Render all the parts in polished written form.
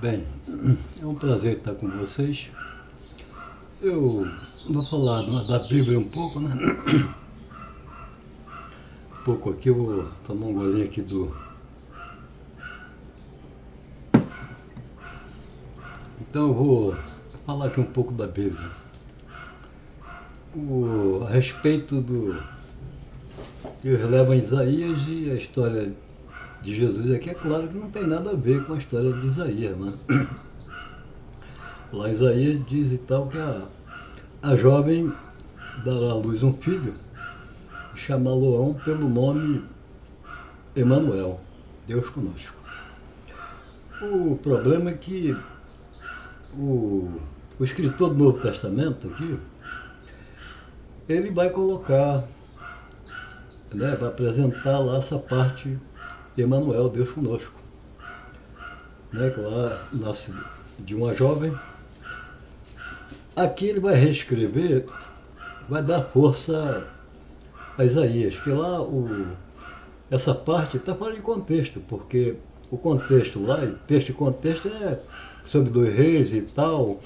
Bem, é um prazer estar com vocês. Eu vou falar da Bíblia um pouco, né? Um pouco aqui, eu vou tomar um golinho aqui do... Então eu vou falar aqui um pouco da Bíblia. A respeito do... Eles levam Isaías e a história de Jesus aqui, é claro que não tem nada a ver com a história de Isaías, né? Lá Isaías diz e tal que a jovem dará à luz um filho, chamá-lo-ão pelo nome Emanuel, Deus conosco. O problema é que o escritor do Novo Testamento aqui, ele vai colocar, né, vai apresentar lá essa parte Emanuel, Deus conosco. Né, que lá nasce de uma jovem. Aqui ele vai reescrever, vai dar força a Isaías, que lá essa parte está fora de contexto, porque o contexto lá, texto e contexto é sobre dois reis e tal,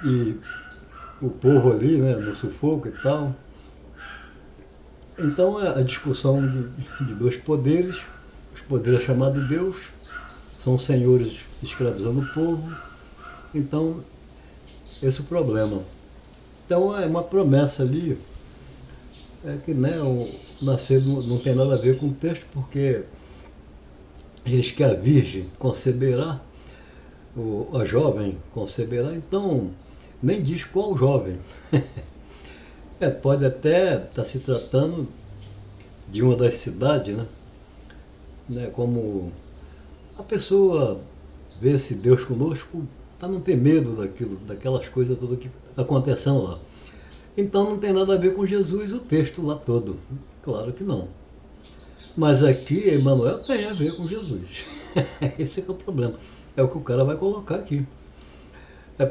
e o povo ali, né, no sufoco e tal. Então é a discussão de dois poderes, os poderes chamados Deus, são senhores escravizando o povo, então esse é o problema. Então é uma promessa ali, que né, o nascer não tem nada a ver com o texto, porque diz que a virgem conceberá, a jovem conceberá, então nem diz qual jovem. Pode até estar se tratando de uma das cidades, né? Como a pessoa vê se Deus conosco, para não ter medo daquelas coisas todas que acontecendo lá. Então não tem nada a ver com Jesus o texto lá todo. Claro que não. Mas aqui, Emanuel tem a ver com Jesus. Esse é o problema. É o que o cara vai colocar aqui.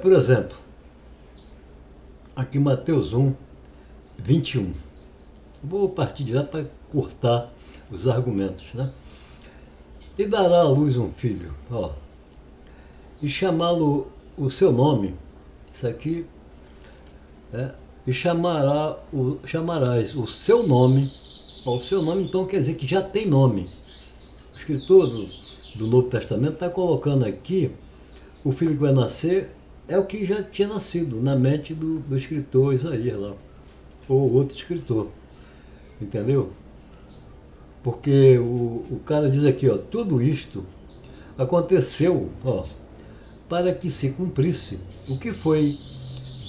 Por exemplo, aqui Mateus 1, 21. Vou partir direto para cortar os argumentos, né? E dará à luz um filho, ó, e chamá-lo o seu nome. Isso aqui e chamarás o seu nome. Ó, o seu nome então quer dizer que já tem nome. O escritor do Novo Testamento está colocando aqui o filho que vai nascer é o que já tinha nascido na mente do escritor Isaías lá, ou outro escritor, entendeu? Porque o cara diz aqui, ó, tudo isto aconteceu, ó, para que se cumprisse o que foi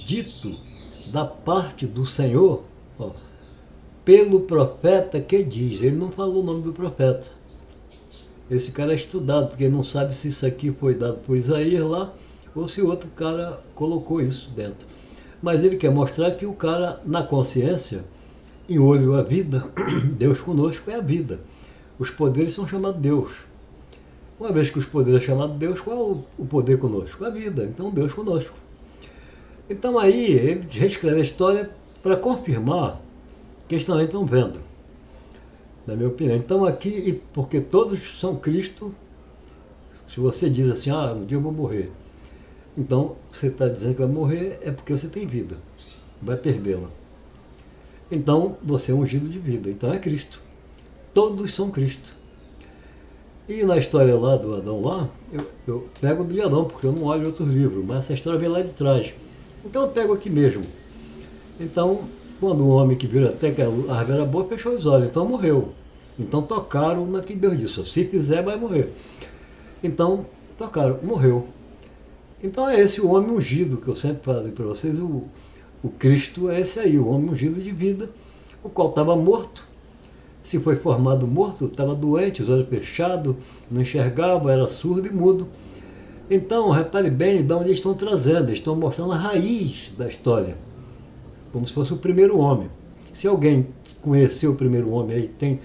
dito da parte do Senhor, ó, pelo profeta que diz. Ele não falou o nome do profeta. Esse cara é estudado, porque não sabe se isso aqui foi dado por Isaías lá, ou se outro cara colocou isso dentro. Mas ele quer mostrar que o cara, na consciência, em olho à vida, Deus conosco é a vida. Os poderes são chamados Deus. Uma vez que os poderes são chamados Deus, qual é o poder conosco? A vida. Então Deus conosco. Então aí ele reescreve a história para confirmar que eles também estão vendo, na minha opinião. Então aqui, porque todos são Cristo, se você diz assim, um dia eu vou morrer, então você está dizendo que vai morrer é porque você tem vida, vai perdê-la. Então você é ungido de vida, então é Cristo. Todos são Cristo. E na história lá do Adão lá, eu pego de Adão, porque eu não olho outros livros, mas essa história vem lá de trás. Então eu pego aqui mesmo. Então, quando o homem que viu até que a árvore era boa, fechou os olhos, então morreu. Então tocaram na que Deus disse, se fizer vai morrer. Então tocaram, morreu. Então é esse o homem ungido, que eu sempre falei para vocês, o Cristo é esse aí, o homem ungido de vida, o qual estava morto. Se foi formado morto, estava doente, os olhos fechados, não enxergava, era surdo e mudo. Então, repare bem de onde eles estão trazendo, eles estão mostrando a raiz da história, como se fosse o primeiro homem. Se alguém conheceu o primeiro homem aí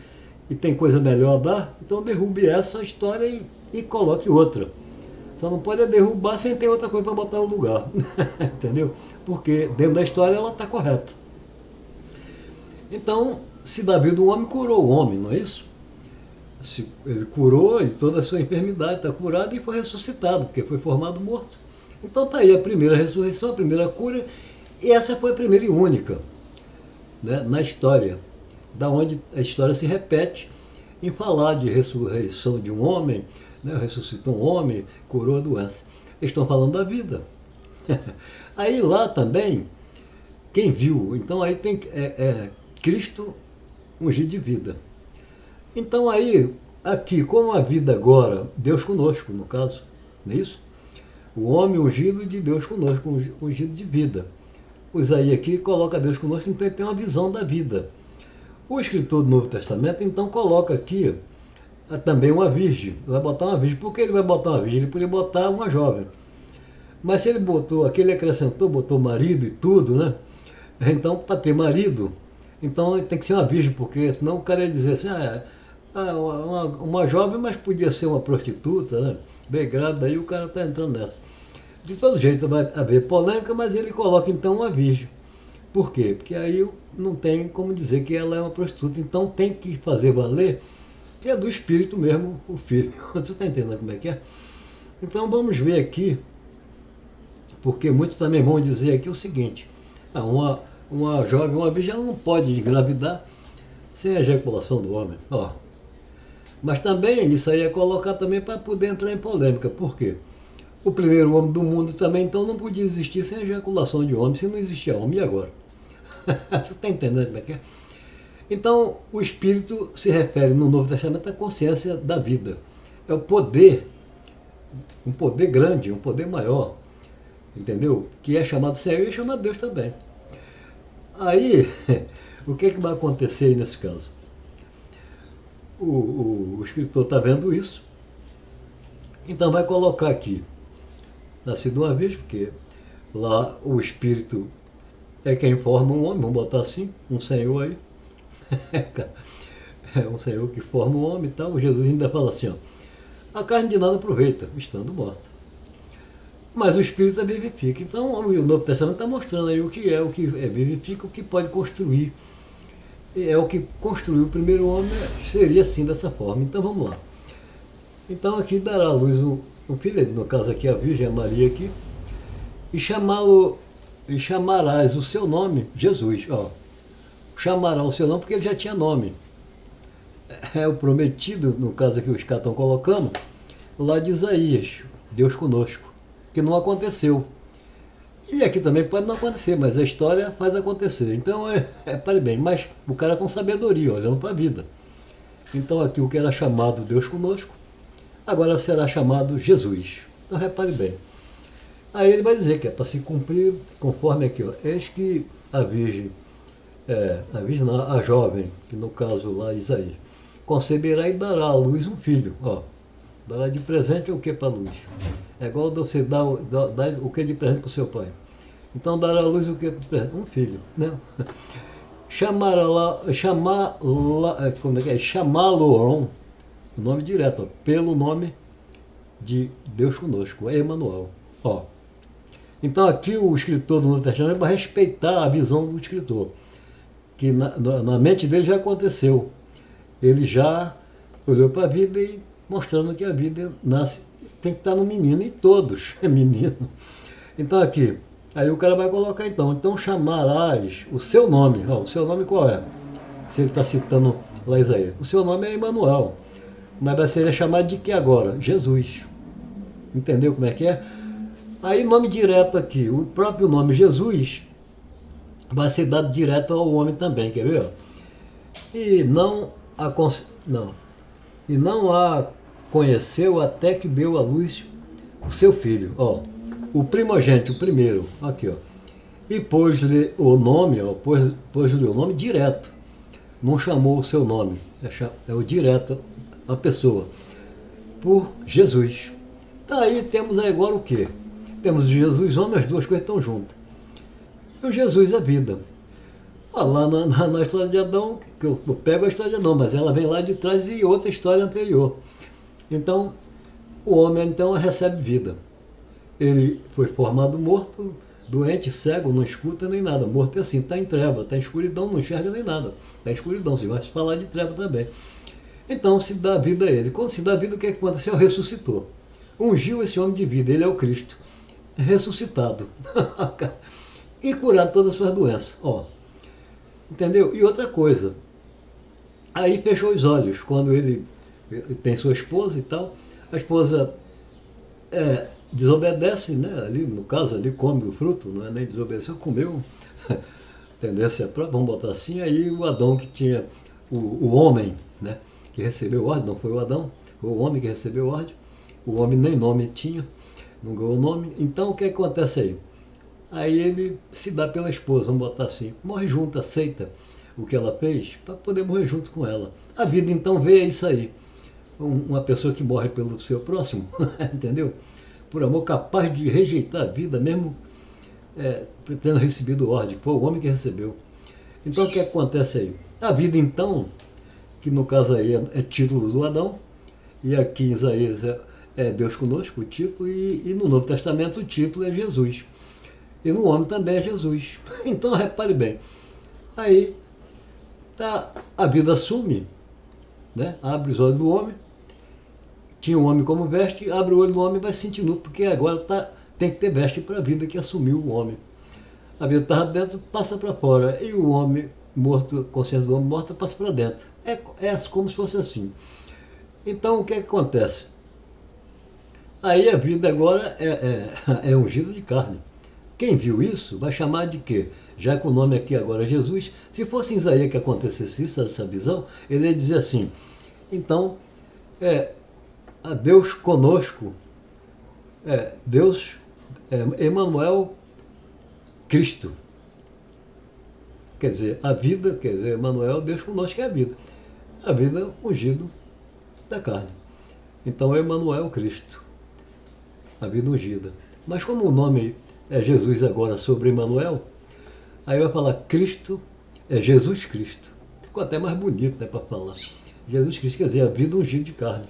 e tem coisa melhor a dar, então derrube essa história e coloque outra. Só não pode derrubar sem ter outra coisa para botar no lugar. Entendeu? Porque dentro da história ela está correta. Então, se Davi do homem curou o homem, não é isso? ele curou e toda a sua enfermidade, está curado e foi ressuscitado, porque foi formado morto. Então está aí a primeira ressurreição, a primeira cura, e essa foi a primeira e única, né, na história, da onde a história se repete em falar de ressurreição de um homem, né, ressuscitou um homem, curou a doença. Eles estão falando da vida. Aí lá também, quem viu, então aí tem Cristo ungido de vida. Então aí, aqui, como a vida agora, Deus conosco, no caso, não é isso? O homem ungido de Deus conosco, ungido de vida. O Isaías aqui coloca Deus conosco, então ele tem uma visão da vida. O escritor do Novo Testamento, então, coloca aqui também uma virgem. Vai botar uma virgem. Por que ele vai botar uma virgem? Ele poderia botar uma jovem. Mas se ele botou, aqui ele acrescentou, botou marido e tudo, né? Então, para ter marido, então tem que ser uma virgem, porque senão o cara ia dizer assim, uma jovem, mas podia ser uma prostituta, né? Bem grávida, aí o cara está entrando nessa. De todo jeito vai haver polêmica, mas ele coloca então uma virgem. Por quê? Porque aí não tem como dizer que ela é uma prostituta. Então tem que fazer valer que é do espírito mesmo o filho. Você está entendendo como é que é? Então vamos ver aqui, porque muitos também vão dizer aqui o seguinte, uma jovem, uma virgem, ela não pode engravidar sem a ejaculação do homem. Ó. Mas também isso aí é colocar também para poder entrar em polêmica. Por quê? O primeiro homem do mundo também, então, não podia existir sem ejaculação de homem, se não existia homem. E agora? Você está entendendo como é que é? Então, o Espírito se refere no Novo Testamento à consciência da vida. É o poder, um poder grande, um poder maior, entendeu? Que é chamado Senhor e é chamado Deus também. Aí, o que vai acontecer aí nesse caso? O escritor está vendo isso, então vai colocar aqui, nascido uma vez, porque lá o Espírito é quem forma um homem, vamos botar assim, um Senhor aí, é um Senhor que forma um homem e tal. Jesus ainda fala assim, ó, a carne de nada aproveita, estando morta, mas o Espírito a vivifica. Então o Novo Testamento está mostrando aí o que vivifica, o que pode construir. É o que construiu o primeiro homem, seria assim, dessa forma. Então vamos lá. Então aqui dará à luz um filho, no caso aqui a Virgem Maria aqui, e chamarás o seu nome, Jesus, ó. Chamará o seu nome porque ele já tinha nome. É o prometido, no caso aqui os caras estão colocando, lá de Isaías, Deus conosco, que não aconteceu. E aqui também pode não acontecer, mas a história faz acontecer. Então, pare bem, mas o cara com sabedoria, olhando para a vida. Então aqui o que era chamado Deus conosco, agora será chamado Jesus. Então repare bem. Aí ele vai dizer que é para se cumprir, conforme aqui, ó, eis que a Virgem, não, a jovem, que no caso lá Isaías, conceberá e dará à luz um filho, ó. Dará de presente o que para a luz? É igual você dar o que de presente para o seu pai. Então dará à luz o que de presente? Um filho, né? Chamá-lo-ão, o nome direto, ó, pelo nome de Deus conosco, é Emanuel. Ó. Então aqui o escritor do Novo Testamento vai respeitar a visão do escritor, que na mente dele já aconteceu. Ele já olhou para a vida e mostrando que a vida nasce, tem que estar no menino, e todos é menino. Então aqui, aí o cara vai colocar então chamarás o seu nome. Ó, o seu nome qual é? Se ele está citando lá Isaías. O seu nome é Emanuel, mas vai ser chamado de que agora? Jesus. Entendeu como é que é? Aí nome direto aqui, o próprio nome Jesus vai ser dado direto ao homem também, quer ver? E não a conheceu até que deu à luz o seu filho, ó, o primogênito, o primeiro, aqui, ó, e pôs-lhe o nome, ó, pôs-lhe o nome direto, não chamou o seu nome, é o direto, a pessoa, por Jesus. Então aí temos agora o quê? Temos o Jesus homem, as duas coisas estão juntas. E o Jesus a vida. Lá na história de Adão, que eu pego a história de Adão, mas ela vem lá de trás e outra história anterior. Então, o homem então recebe vida. Ele foi formado morto, doente, cego, não escuta nem nada. Morto é assim, está em treva, está em escuridão, não enxerga nem nada. Está em escuridão, se vai falar de treva também. Então se dá vida a ele. Quando se dá vida, o que aconteceu? Ressuscitou. Ungiu esse homem de vida, ele é o Cristo. Ressuscitado. E curado todas as suas doenças. Ó, entendeu? E outra coisa, aí fechou os olhos, quando ele tem sua esposa e tal, a esposa desobedece, né? Ali, no caso, ali come do fruto, não é nem desobedeceu, comeu, tendência própria, vamos botar assim, aí o Adão que tinha, o homem, né? Que recebeu ordem, não foi o Adão, foi o homem que recebeu ordem, o homem nem nome tinha, não ganhou nome, então o que acontece aí? Aí ele se dá pela esposa, vamos botar assim, morre junto, aceita o que ela fez, para poder morrer junto com ela. A vida então vê isso aí. Uma pessoa que morre pelo seu próximo, entendeu? Por amor, capaz de rejeitar a vida, mesmo tendo recebido ordem. Foi o homem que recebeu. Então o que acontece aí? A vida então, que no caso aí é título do Adão, e aqui em Isaías é Deus conosco, o título, e no Novo Testamento o título é Jesus. E no homem também é Jesus. Então repare bem. Aí a vida assume, né? Abre os olhos do homem, tinha o homem como veste, abre o olho do homem e vai sentir nu, porque agora tem que ter veste para a vida que assumiu o homem. A vida estava dentro, passa para fora, e o homem morto, a consciência do homem morta, passa para dentro. É como se fosse assim. Então o que acontece? Aí a vida agora é ungida de carne. Quem viu isso vai chamar de quê? Já que o nome aqui agora é Jesus, se fosse em Isaías que acontecesse isso, essa visão, ele ia dizer assim, então, a Deus conosco, Deus, Emanuel, Cristo. Quer dizer, a vida, quer dizer, Emanuel, Deus conosco é a vida. A vida ungido da carne. Então, Emanuel, Cristo. A vida ungida. Mas como o nome é Jesus agora sobre Emanuel, aí vai falar Cristo, é Jesus Cristo. Ficou até mais bonito, né, para falar. Jesus Cristo, quer dizer, a vida ungida de carne.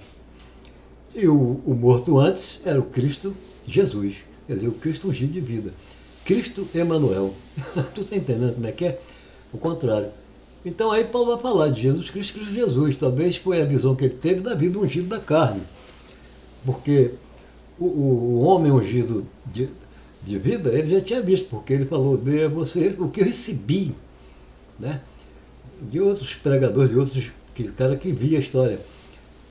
E o morto antes era o Cristo Jesus, quer dizer, o Cristo ungido de vida. Cristo Emanuel. Tu está entendendo como é que é? O contrário. Então aí Paulo vai falar de Jesus Cristo, Cristo Jesus. Talvez foi a visão que ele teve da vida ungida da carne. Porque o homem ungido de vida, ele já tinha visto, porque ele falou, dê a você o que eu recebi, né? De outros pregadores, de outros cara que via a história,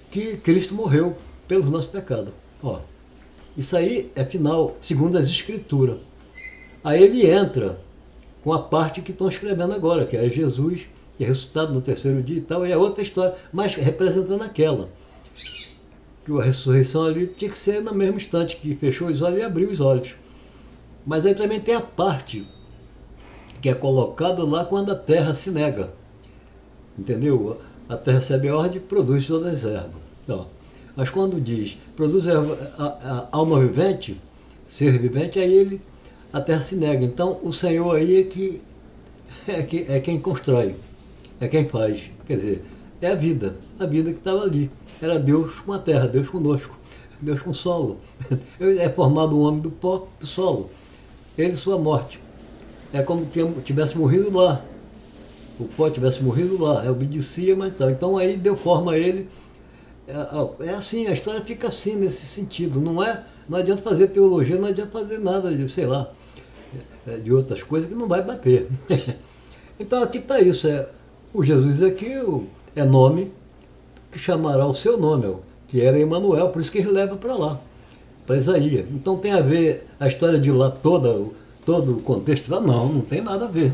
que Cristo morreu pelos nossos pecados. Ó, isso aí é final, segundo as Escrituras. Aí ele entra com a parte que estão escrevendo agora, que é Jesus, que é ressuscitado no terceiro dia e tal, e é outra história, mas representando aquela. Que a ressurreição ali tinha que ser no mesmo instante que fechou os olhos e abriu os olhos. Mas aí também tem a parte que é colocada lá quando a terra se nega. Entendeu? A terra recebe a ordem e produz todas as ervas. Então, mas quando diz produz a alma vivente, ser vivente, aí a terra se nega. Então o Senhor aí é quem constrói, é quem faz. Quer dizer, é a vida que estava ali. Era Deus com a terra, Deus conosco, Deus com o solo. É formado um homem do pó, do solo. Ele sua morte. É como se tivesse morrido lá. O pó tivesse morrido lá. Obedecia, mas tal. Então aí deu forma a ele. Assim, a história fica assim, nesse sentido. Não adianta fazer teologia, não adianta fazer nada de, sei lá, de outras coisas que não vai bater. Então aqui está isso. O Jesus aqui é nome que chamará o seu nome, que era Emanuel, por isso que ele leva para lá, para Isaías. Então tem a ver a história de lá todo o contexto lá? Não tem nada a ver.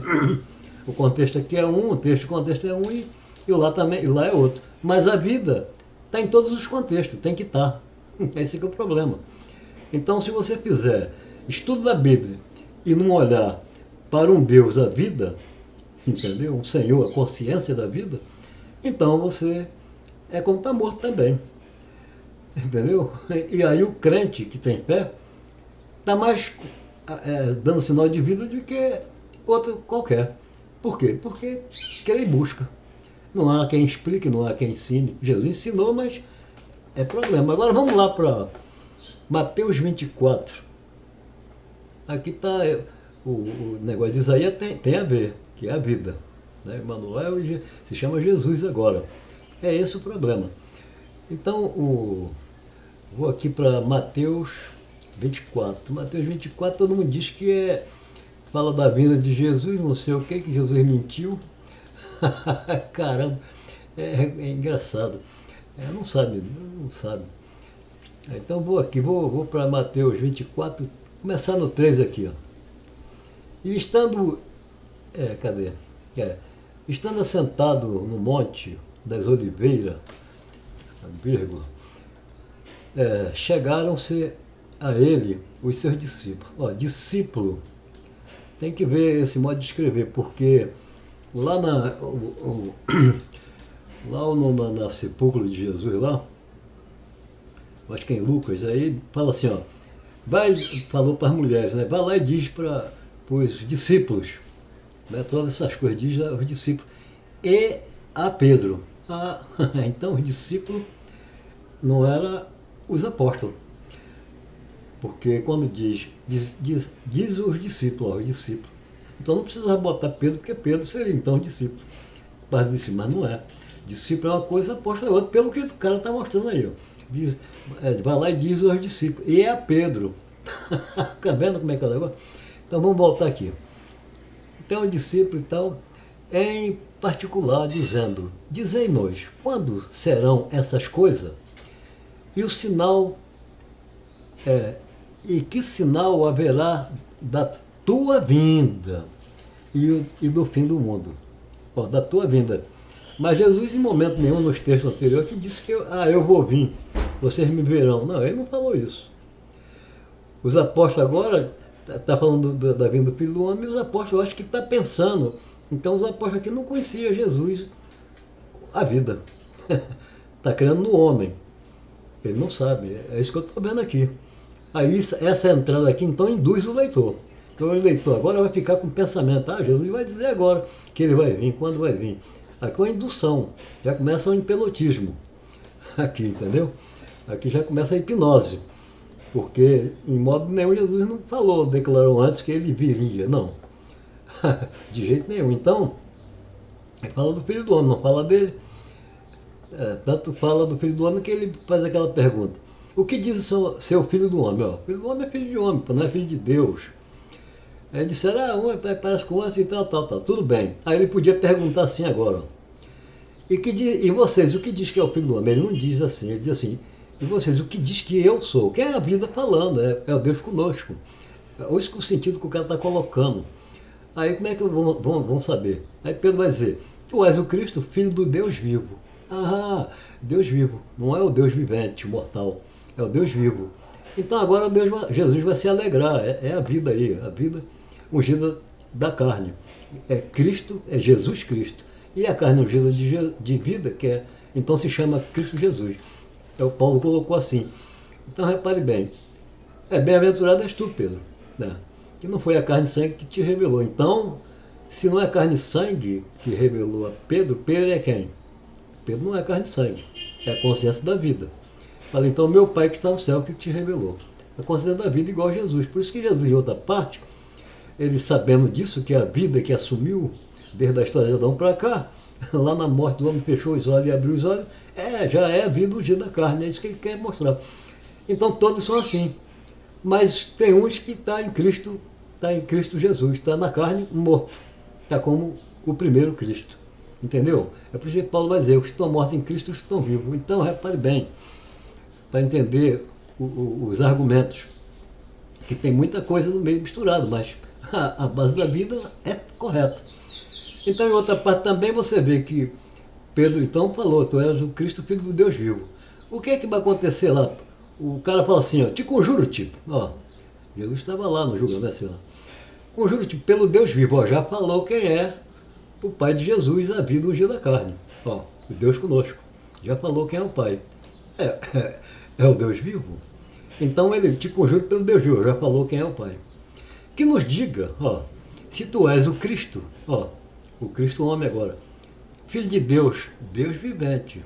O contexto aqui é um, o contexto é um e o lá também, e lá é outro. Mas a vida está em todos os contextos, tem que estar. Esse que é o problema. Então se você fizer estudo da Bíblia e não olhar para um Deus a vida, entendeu? Um Senhor, a consciência da vida, então você é como está morto também. Entendeu? E aí o crente que tem fé está mais dando sinal de vida do que outro qualquer. Por quê? Porque crê e busca. Não há quem explique, não há quem ensine. Jesus ensinou, mas é problema. Agora vamos lá para Mateus 24. Aqui está o negócio de Isaías tem a ver, que é a vida. Né? Emanuel se chama Jesus agora. É esse o problema. Então, vou aqui para Mateus 24. Mateus 24, todo mundo diz que fala da vinda de Jesus, não sei o que Jesus mentiu. Caramba, é engraçado. Não sabe, não sabe. Então vou aqui, vou para Mateus 24, começar no 3 aqui. Ó. E estando, cadê? Estando assentado no monte das Oliveiras, vírgula, chegaram-se a ele os seus discípulos. Ó, discípulo, tem que ver esse modo de escrever, porque lá na sepulcro de Jesus, lá, acho que é em Lucas, aí fala assim, ó, falou para as mulheres, né, vai lá e diz para os discípulos, né, todas essas coisas, diz aos discípulos, e a Pedro. Então os discípulos não eram os apóstolos, porque quando diz os discípulos, os discípulos, então não precisa botar Pedro, porque Pedro seria então o discípulo. Mas não é. Discípulo é uma coisa, apóstolo é outra, pelo que o cara está mostrando aí. Ó. Vai lá e diz aos discípulos. E a Pedro. Fica vendo como é que é o negócio? Então vamos voltar aqui. Então o discípulo, então, em particular, dizendo, dizei-nos, quando serão essas coisas? E o sinal, e que sinal haverá da tua vinda e do fim do mundo? Ó, da tua vinda. Mas Jesus, em momento nenhum, nos textos anteriores, que disse que eu vou vir, vocês me verão. Não, ele não falou isso. Os apóstolos agora, está falando da vinda do Filho do Homem, e os apóstolos acho que estão pensando. Então os apóstolos aqui não conheciam Jesus, a vida. Está criando no homem. Ele não sabe, é isso que eu estou vendo aqui. Aí essa entrada aqui, então, induz o leitor. Então o leitor agora vai ficar com o pensamento, Jesus vai dizer agora que ele vai vir, quando vai vir. Aqui é uma indução, já começa o empelotismo. Aqui, entendeu? Aqui já começa a hipnose. Porque, em modo nenhum, Jesus não falou, declarou antes que ele viria. Não. De jeito nenhum. Então, ele fala do Filho do Homem, não fala dele. Tanto fala do Filho do Homem que ele faz aquela pergunta. O que diz o seu Filho do Homem? O Filho do Homem é filho de homem, não é filho de Deus. Aí disseram, um parece com outro e tal. Tudo bem. Aí ele podia perguntar assim agora. E vocês, o que diz que é o Filho do Homem? Ele não diz assim, ele diz assim, e vocês, o que diz que eu sou? Que é a vida falando, é o Deus conosco. É o sentido que o cara está colocando. Aí como é que vão saber? Aí Pedro vai dizer, tu és o Cristo, filho do Deus vivo. Deus vivo, não é o Deus vivente, mortal, é o Deus vivo. Então agora Jesus vai se alegrar, é a vida aí, a vida ungida da carne. É Cristo, é Jesus Cristo. E a carne ungida de vida, então se chama Cristo Jesus. O Paulo colocou assim. Então repare bem, bem-aventurado és tu, Pedro, né? Que não foi a carne e sangue que te revelou. Então, se não é carne e sangue que revelou a Pedro, Pedro é quem? Pedro não é carne e sangue, é a consciência da vida. Fala, então, meu Pai que está no céu que te revelou. A consciência da vida igual a Jesus. Por isso que Jesus, em outra parte, ele sabendo disso, que é a vida que assumiu desde a história de Adão para cá, lá na morte do homem fechou os olhos e abriu os olhos, já é a vida ungida da carne, é isso que ele quer mostrar. Então todos são assim. Mas tem uns que está em Cristo Jesus, está na carne morto, está como o primeiro Cristo. Entendeu? É por isso que Paulo vai dizer, os que estão mortos em Cristo estão vivos. Então repare bem, para entender os argumentos, que tem muita coisa no meio misturado, mas a base da vida é correta. Então, em outra parte também você vê que Pedro então falou, tu és o Cristo, filho do Deus vivo. O que é que vai acontecer lá? O cara fala assim, ó, te conjuro-te, ó, Jesus estava lá no julgamento, assim, ó, conjuro-te pelo Deus vivo, ó, já falou quem é o Pai de Jesus, a vida ungida da carne, ó, o Deus conosco, já falou quem é o Pai, é o Deus vivo. Então ele te conjura pelo Deus vivo, já falou quem é o Pai. Que nos diga, ó, se tu és o Cristo, ó, o Cristo homem agora, Filho de Deus, Deus vivente.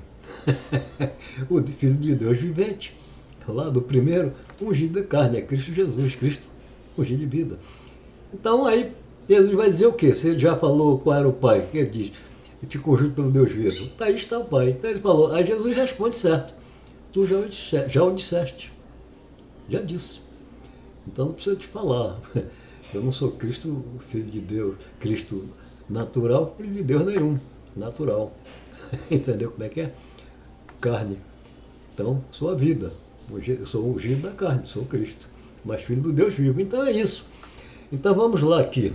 O Filho de Deus vivente, lá do primeiro, ungido da carne, é Cristo Jesus, Cristo ungido de vida. Então aí Jesus vai dizer o quê? Se ele já falou qual era o Pai, ele diz, e te conjuro pelo Deus vivo. Está aí está o Pai. Então ele falou, aí Jesus responde certo. Tu já o disseste. Já disse. Então não precisa te falar. Eu não sou Cristo, filho de Deus, Cristo natural, filho de Deus nenhum, natural. Entendeu como é que é? Carne. Então, sou a vida. Eu sou o ungido da carne, sou Cristo, mas filho do Deus vivo. Então é isso. Então vamos lá aqui.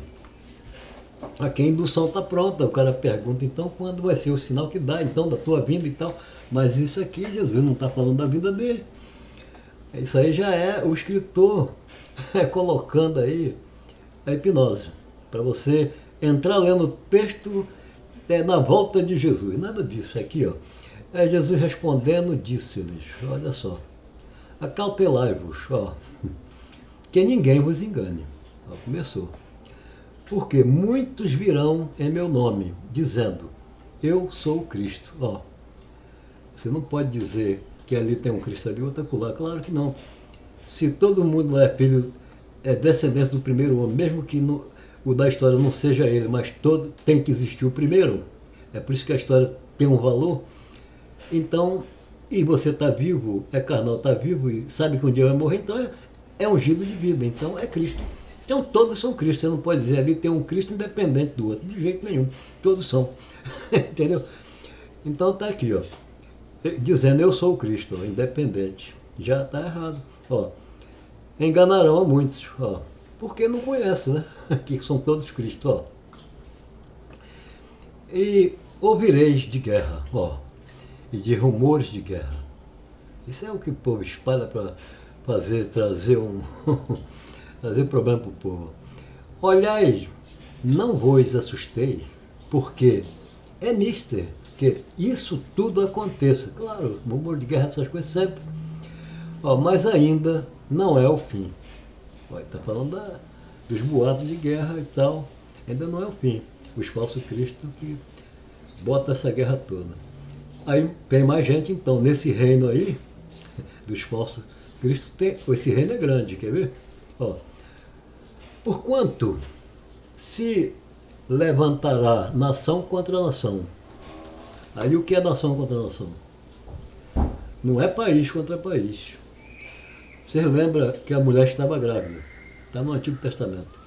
Aqui a indução está pronta. O cara pergunta, então, quando vai ser o sinal que dá, então, da tua vinda e tal. Mas isso aqui, Jesus não está falando da vida dele. Isso aí já é o escritor colocando aí a hipnose. Para você entrar lendo o texto na volta de Jesus. Nada disso. Aqui, ó. É Jesus respondendo, disse-lhes, olha só. Acautelai-vos, ó, que ninguém vos engane. Ó, começou. Porque muitos virão em meu nome, dizendo, eu sou o Cristo. Ó, você não pode dizer que ali tem um Cristo ali, outro acolá. Claro que não. Se todo mundo lá é filho, é descendente do primeiro homem, mesmo que o da história não seja ele, mas todo tem que existir o primeiro, é por isso que a história tem um valor. Então, e você está vivo, é carnal, está vivo e sabe que um dia vai morrer, então é ungido de vida, então é Cristo. Então todos são Cristo, você não pode dizer ali tem um Cristo independente do outro, de jeito nenhum, todos são, entendeu? Então está aqui, ó, dizendo eu sou o Cristo, ó, independente, já está errado, ó, enganarão a muitos, ó, porque não conhecem, né, que são todos Cristo, ó, e ouvireis de guerra, ó, e de rumores de guerra. Isso é o que o povo espalha para trazer trazer problema para o povo. Olhai, não vos assustei, porque é mister que isso tudo aconteça. Claro, rumor de guerra, essas coisas sempre. Ó, mas ainda não é o fim. Está falando dos boatos de guerra e tal. Ainda não é o fim. Os falsos cristos que botam essa guerra toda. Aí tem mais gente, então, nesse reino aí, dos falsos cristos, esse reino é grande, quer ver? Ó, porquanto se levantará nação contra nação. Aí o que é nação contra nação? Não é país contra país. Vocês lembram que a mulher estava grávida? Está no Antigo Testamento.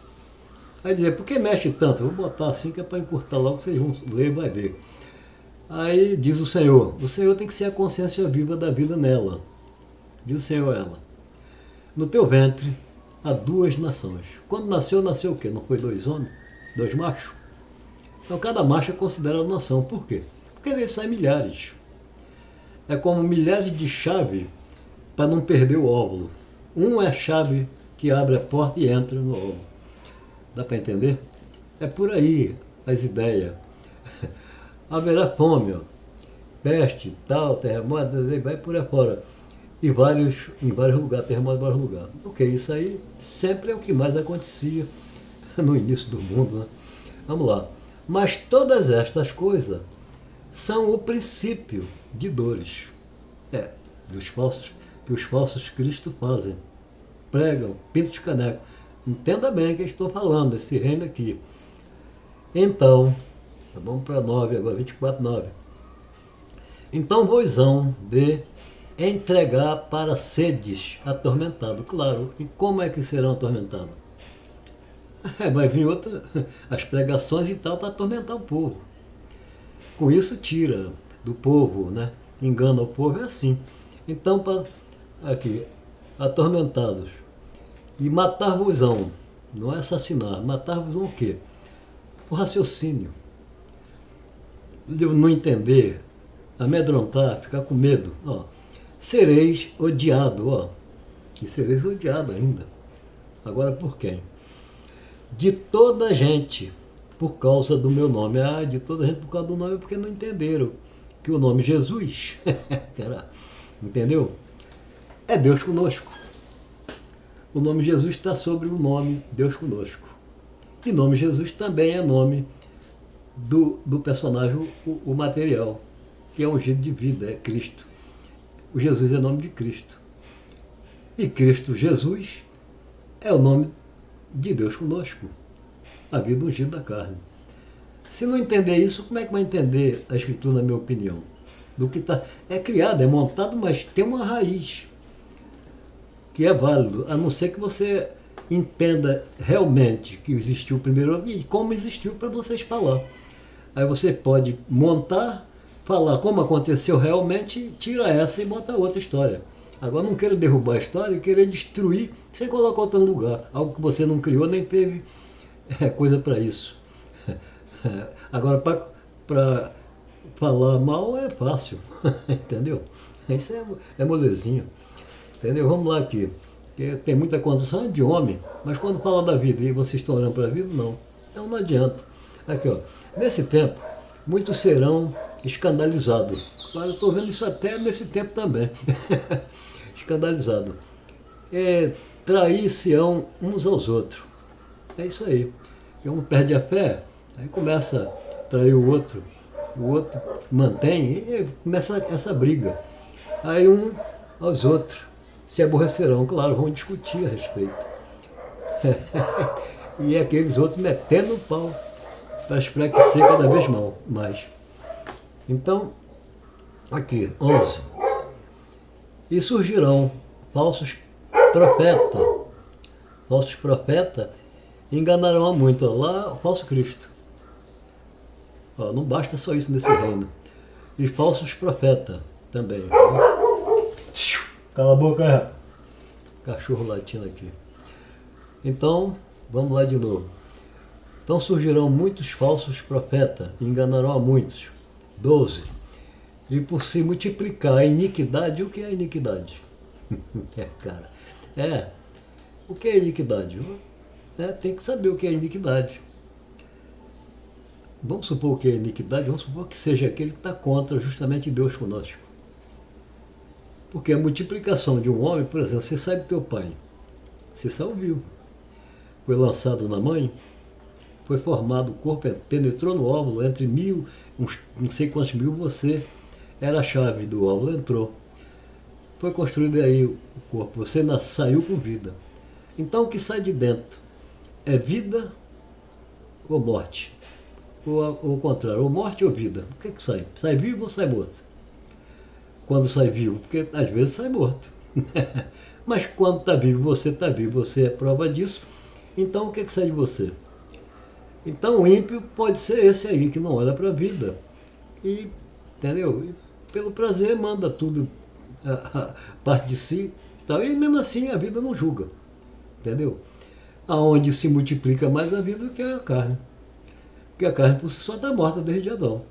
Aí dizer, por que mexe tanto? Vou botar assim que é para encurtar logo, vocês vão ler e vai ver. Aí diz o Senhor tem que ser a consciência viva da vida nela. Diz o Senhor a ela, no teu ventre há duas nações. Quando nasceu o quê? Não foi dois homens? Dois machos? Então cada macho é considerado nação. Por quê? Porque dele saem milhares. É como milhares de chaves para não perder o óvulo. Um é a chave que abre a porta e entra no óvulo. Dá para entender? É por aí as ideias. Haverá fome, ó, peste, tal, terremoto, vai por aí fora. Em vários lugares, terremoto em vários lugares. Ok, isso aí sempre é o que mais acontecia no início do mundo, né? Vamos lá. Mas todas estas coisas são o princípio de dores. Que os falsos cristos fazem. Pregam, pintam de caneco. Entenda bem o que eu estou falando, esse reino aqui. Então, vamos para 9 agora, 24:9. Então vos hão de entregar para sedes atormentado. Claro, e como é que serão atormentados? Vai vir as pregações e tal para atormentar o povo. Com isso tira do povo, né? Engana o povo, é assim. Então, aqui, atormentados. E matar-vos-ão, não é assassinar, matar-vos-ão o quê? O raciocínio. De não entender, amedrontar, ficar com medo. Ó, sereis odiado, ó. E sereis odiado ainda. Agora por quem? De toda a gente, por causa do meu nome. Ah, de toda a gente por causa do nome, porque não entenderam que o nome Jesus, entendeu? É Deus conosco. O nome Jesus está sobre o nome Deus conosco. E nome Jesus também é nome do personagem, o material, que é ungido de vida, é Cristo. O Jesus é nome de Cristo. E Cristo Jesus é o nome de Deus conosco, a vida ungida da carne. Se não entender isso, como é que vai entender a Escritura, na minha opinião? Do que é criado, é montado, mas tem uma raiz que é válido, a não ser que você entenda realmente que existiu o primeiro homem e como existiu para vocês falar. Aí você pode montar, falar como aconteceu realmente, tira essa e bota outra história. Agora não quero derrubar a história e querer destruir sem colocar outro lugar. Algo que você não criou nem teve coisa para isso. Agora, para falar mal é fácil, entendeu? Isso é molezinho. Entendeu? Vamos lá aqui. Porque tem muita condição de homem, mas quando fala da vida e vocês estão olhando para a vida, não. Então não adianta. Aqui, ó. Nesse tempo, muitos serão escandalizados. Claro, eu estou vendo isso até nesse tempo também. Escandalizado. Trair-se-ão uns aos outros. É isso aí. E um perde a fé, aí começa a trair o outro mantém, e começa essa briga. Aí um aos outros se aborrecerão, claro, vão discutir a respeito. E aqueles outros metendo o pau para espreguicer cada vez mais. Então, aqui, 11. E surgirão falsos profetas. Falsos profetas enganarão a muito. Lá, o falso Cristo. Ó, não basta só isso nesse reino. E falsos profetas também. Cala a boca, cachorro latindo aqui. Então, vamos lá de novo. Então surgirão muitos falsos profetas e enganarão a muitos. 12. E por se multiplicar a iniquidade, o que é iniquidade? O que é iniquidade? Tem que saber o que é iniquidade. Vamos supor que é iniquidade, vamos supor que seja aquele que está contra justamente Deus conosco. Porque a multiplicação de um homem, por exemplo, você sai do teu pai, você saiu vivo, foi lançado na mãe, foi formado o corpo, penetrou no óvulo, entre 1000, uns não sei quantos mil, você era a chave do óvulo, entrou. Foi construído aí o corpo, você saiu com vida. Então o que sai de dentro é vida ou morte? Ou ao contrário, ou morte ou vida? O que sai? Sai vivo ou sai morto? Quando sai vivo, porque às vezes sai morto. Mas quando está vivo, você é prova disso. Então o que sai de você? Então o ímpio pode ser esse aí, que não olha para a vida. E, entendeu? E, pelo prazer manda tudo a parte de si. E mesmo assim a vida não julga. Entendeu? Aonde se multiplica mais a vida do que a carne. Porque a carne por si só está morta desde Adão.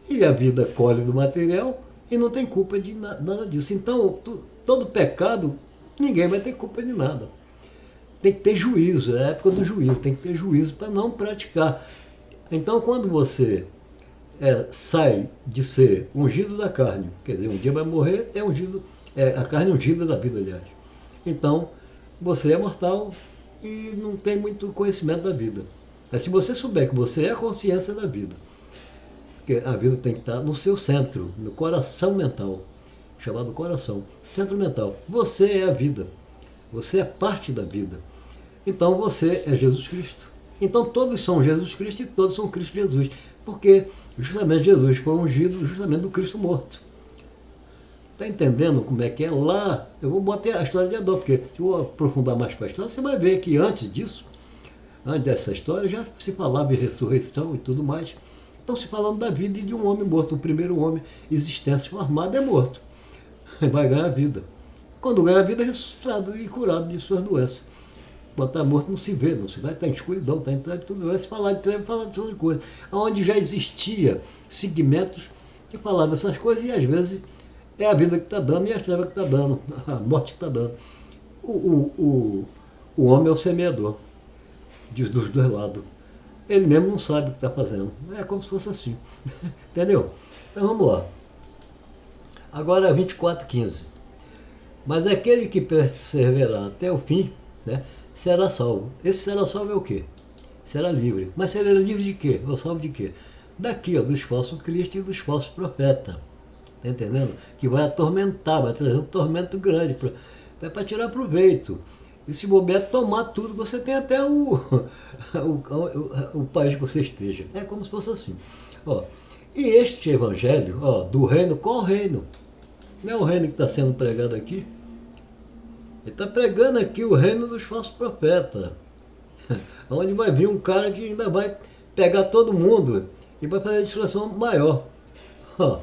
E a vida colhe do material e não tem culpa de nada disso. Então, todo pecado, ninguém vai ter culpa de nada. Tem que ter juízo, é a época do juízo, tem que ter juízo para não praticar. Então, quando você sai de ser ungido da carne, quer dizer, um dia vai morrer, a carne é ungida da vida, aliás. Então, você é mortal e não tem muito conhecimento da vida. Mas se você souber que você é a consciência da vida, porque a vida tem que estar no seu centro, no coração mental, chamado coração, centro mental. Você é a vida, você é parte da vida. Então você é Jesus Cristo. Então todos são Jesus Cristo e todos são Cristo Jesus, porque justamente Jesus foi ungido justamente do Cristo morto. Está entendendo como é que é lá? Eu vou botar a história de Adão, porque se eu aprofundar mais para a história, você vai ver que antes disso, antes dessa história, já se falava em ressurreição e tudo mais. Estão se falando da vida e de um homem morto. O primeiro homem, existência formada, é morto. Vai ganhar vida. Quando ganha a vida, é ressuscitado e curado de suas doenças. Quando está morto, não se vê, não se vai, está em escuridão, está em treve, tudo vai se falar de treve, falar de toda coisa. Onde já existia segmentos que falavam dessas coisas e às vezes é a vida que está dando e a treva que está dando, a morte que está dando. O homem é o semeador dos dois lados. Ele mesmo não sabe o que está fazendo. É como se fosse assim. Entendeu? Então vamos lá. Agora 24:15. Mas aquele que perseverar até o fim, né, será salvo. Esse será salvo é o quê? Será livre. Mas será livre de quê? Ou salvo de quê? Daqui, ó, dos falsos cristos e dos falsos profetas. Está entendendo? Que vai atormentar, vai trazer um tormento grande para tirar proveito. E se bobear, tomar tudo, você tem até o país que você esteja. É como se fosse assim. Ó, e este evangelho, ó, do reino, qual reino? Não é o reino que está sendo pregado aqui? Ele está pregando aqui o reino dos falsos profetas. Onde vai vir um cara que ainda vai pegar todo mundo e vai fazer a destruição maior. Ó,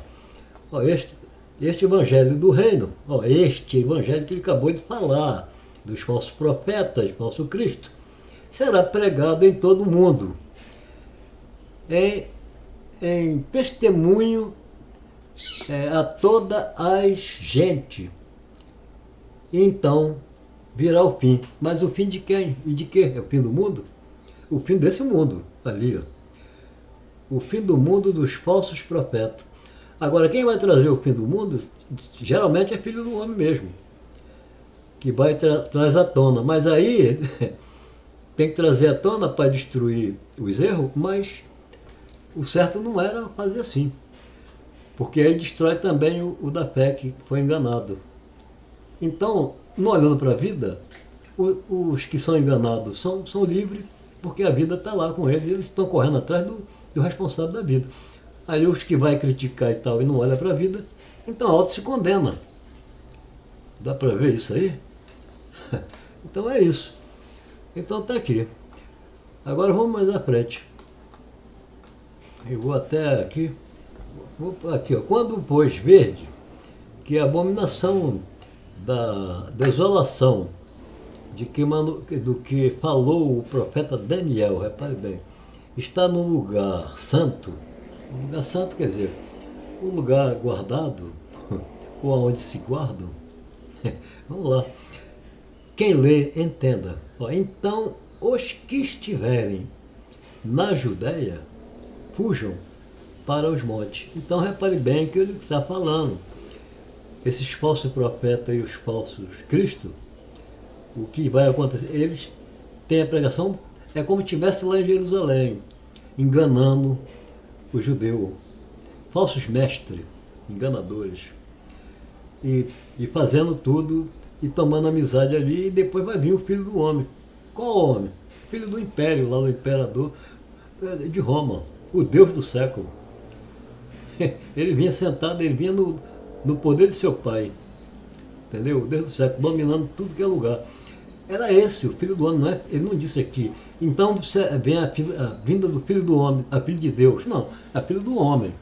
ó, este evangelho do reino, ó, este evangelho que ele acabou de falar, dos falsos profetas, falso Cristo, será pregado em todo o mundo, em testemunho a toda as gente. Então virá o fim. Mas o fim de quem? E de quê? É o fim do mundo? O fim desse mundo, ali. Ó. O fim do mundo dos falsos profetas. Agora, quem vai trazer o fim do mundo, geralmente é filho do homem mesmo, que vai traz à tona. Mas aí tem que trazer à tona para destruir os erros, mas o certo não era fazer assim. Porque aí destrói também o da fé, que foi enganado. Então, não olhando para a vida, os que são enganados são livres, porque a vida está lá com eles, eles estão correndo atrás do responsável da vida. Aí os que vai criticar e tal e não olha para a vida, então a auto se condena. Dá para ver isso aí? Então é isso. Então está aqui. Agora vamos mais à frente. Eu vou até aqui. Aqui, ó. Quando, pois, verde, que a abominação da desolação do que falou o profeta Daniel, repare bem, está no lugar santo. O lugar santo quer dizer, o lugar guardado, ou aonde se guardam. Vamos lá. Quem lê, entenda. Então, os que estiverem na Judéia, fujam para os montes. Então, repare bem que ele está falando. Esses falsos profetas e os falsos Cristo, o que vai acontecer? Eles têm a pregação, é como se estivesse lá em Jerusalém, enganando o judeu. Falsos mestres, enganadores. E fazendo tudo e tomando amizade ali, e depois vai vir o filho do homem. Qual homem? Filho do império, lá do imperador de Roma, o Deus do século. Ele vinha sentado, ele vinha no poder de seu pai, entendeu? O Deus do século, dominando tudo que é lugar. Era esse, o filho do homem, não é? Ele não disse aqui, então vem a vinda do filho do homem, a filho de Deus. Não, é filho do homem,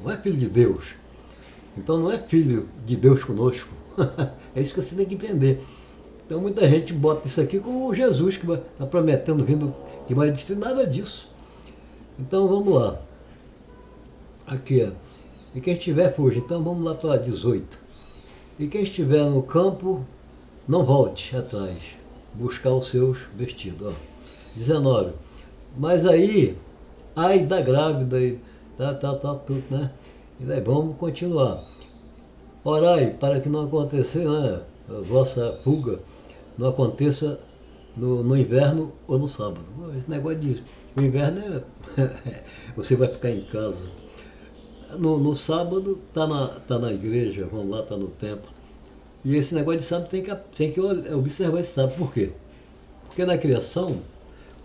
não é filho de Deus. Então não é filho de Deus conosco. É isso que você tem que entender. Então muita gente bota isso aqui como Jesus, que está prometendo vindo, que vai destruir nada disso. Então vamos lá. Aqui, ó. E quem estiver, fuja. Então vamos lá para 18. E quem estiver no campo, não volte atrás, buscar os seus vestidos. Ó. 19. Mas aí, ai da grávida, e tudo, né? E daí vamos continuar. Orai para que não aconteça, né, a vossa fuga não aconteça no inverno ou no sábado. Esse negócio disso. O inverno você vai ficar em casa. No sábado tá na igreja, vamos lá, tá no templo. E esse negócio de sábado tem que observar esse sábado. Por quê? Porque na criação,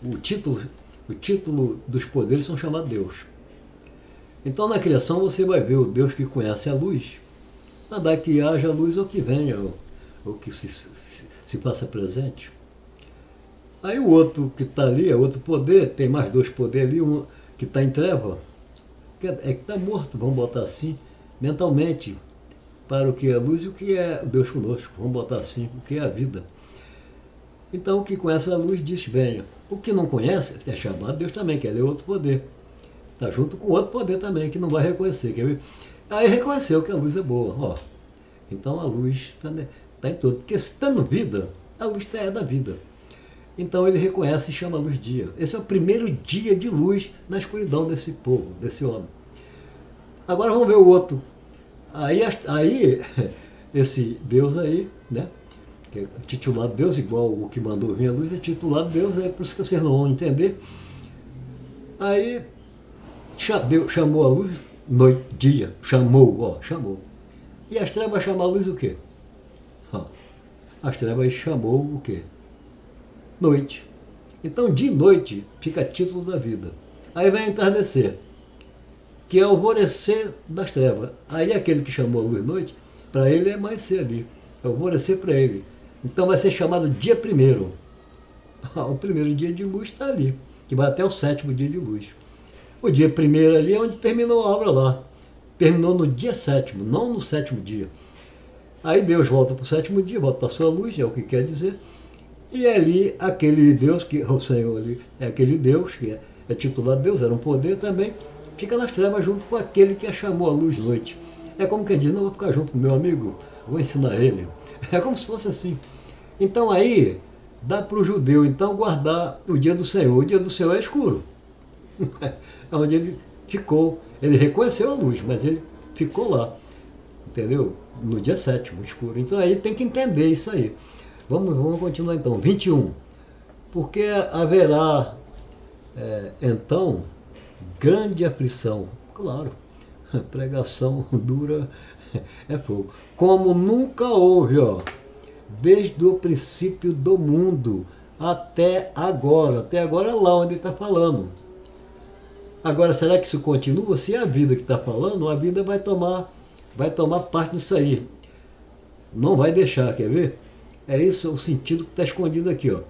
o título dos poderes são chamados Deus. Então na criação você vai ver o Deus que conhece a luz, mandar que haja luz ou que venha, ou que se faça presente. Aí o outro que está ali é outro poder, tem mais dois poderes ali, um que está em treva, que está morto, vamos botar assim, mentalmente, para o que é a luz e o que é Deus conosco, vamos botar assim, o que é a vida. Então o que conhece a luz diz venha. O que não conhece é chamado Deus também, que ele é outro poder. Está junto com outro poder também, que não vai reconhecer. Quer ver? Aí reconheceu que a luz é boa. Ó. Então a luz está em todo. Porque se está no vida, a luz é da vida. Então ele reconhece e chama a luz dia. Esse é o primeiro dia de luz na escuridão desse povo, desse homem. Agora vamos ver o outro. Aí esse Deus aí, né? Que é titulado Deus, igual o que mandou vir a luz, é titulado Deus, é por isso que vocês não vão entender. Aí Deus chamou a luz, noite, dia, chamou. E as trevas chamam a luz o quê? As trevas chamou o quê? noite. Então, de noite fica título da vida. Aí vem entardecer, que é o alvorecer das trevas. Aí aquele que chamou a luz noite, para ele é amanhecer ali, é o alvorecer para ele. Então vai ser chamado dia primeiro. O primeiro dia de luz está ali, que vai até o sétimo dia de luz. O dia primeiro ali é onde terminou a obra lá. Terminou no dia sétimo, não no sétimo dia. Aí Deus volta para o sétimo dia, volta para a sua luz, é o que quer dizer. E ali, aquele Deus, que o Senhor ali é aquele Deus, que é titulado Deus, era um poder também, fica nas trevas junto com aquele que a chamou a luz noite. É como quem diz, não vou ficar junto com meu amigo, vou ensinar ele. É como se fosse assim. Então aí, dá para o judeu então guardar o dia do Senhor. O dia do Senhor é escuro. É onde ele ficou. Ele reconheceu a luz, mas ele ficou lá. Entendeu? No dia sétimo, escuro. Então aí tem que entender isso aí. Vamos continuar então. 21. Porque haverá, então, grande aflição. Claro, pregação dura é fogo. Como nunca houve, ó, desde o princípio do mundo até agora. Até agora é lá onde ele está falando. Agora, será que isso continua? Se é a vida que está falando, a vida vai tomar parte disso aí. Não vai deixar, quer ver? É isso o sentido que está escondido aqui, ó.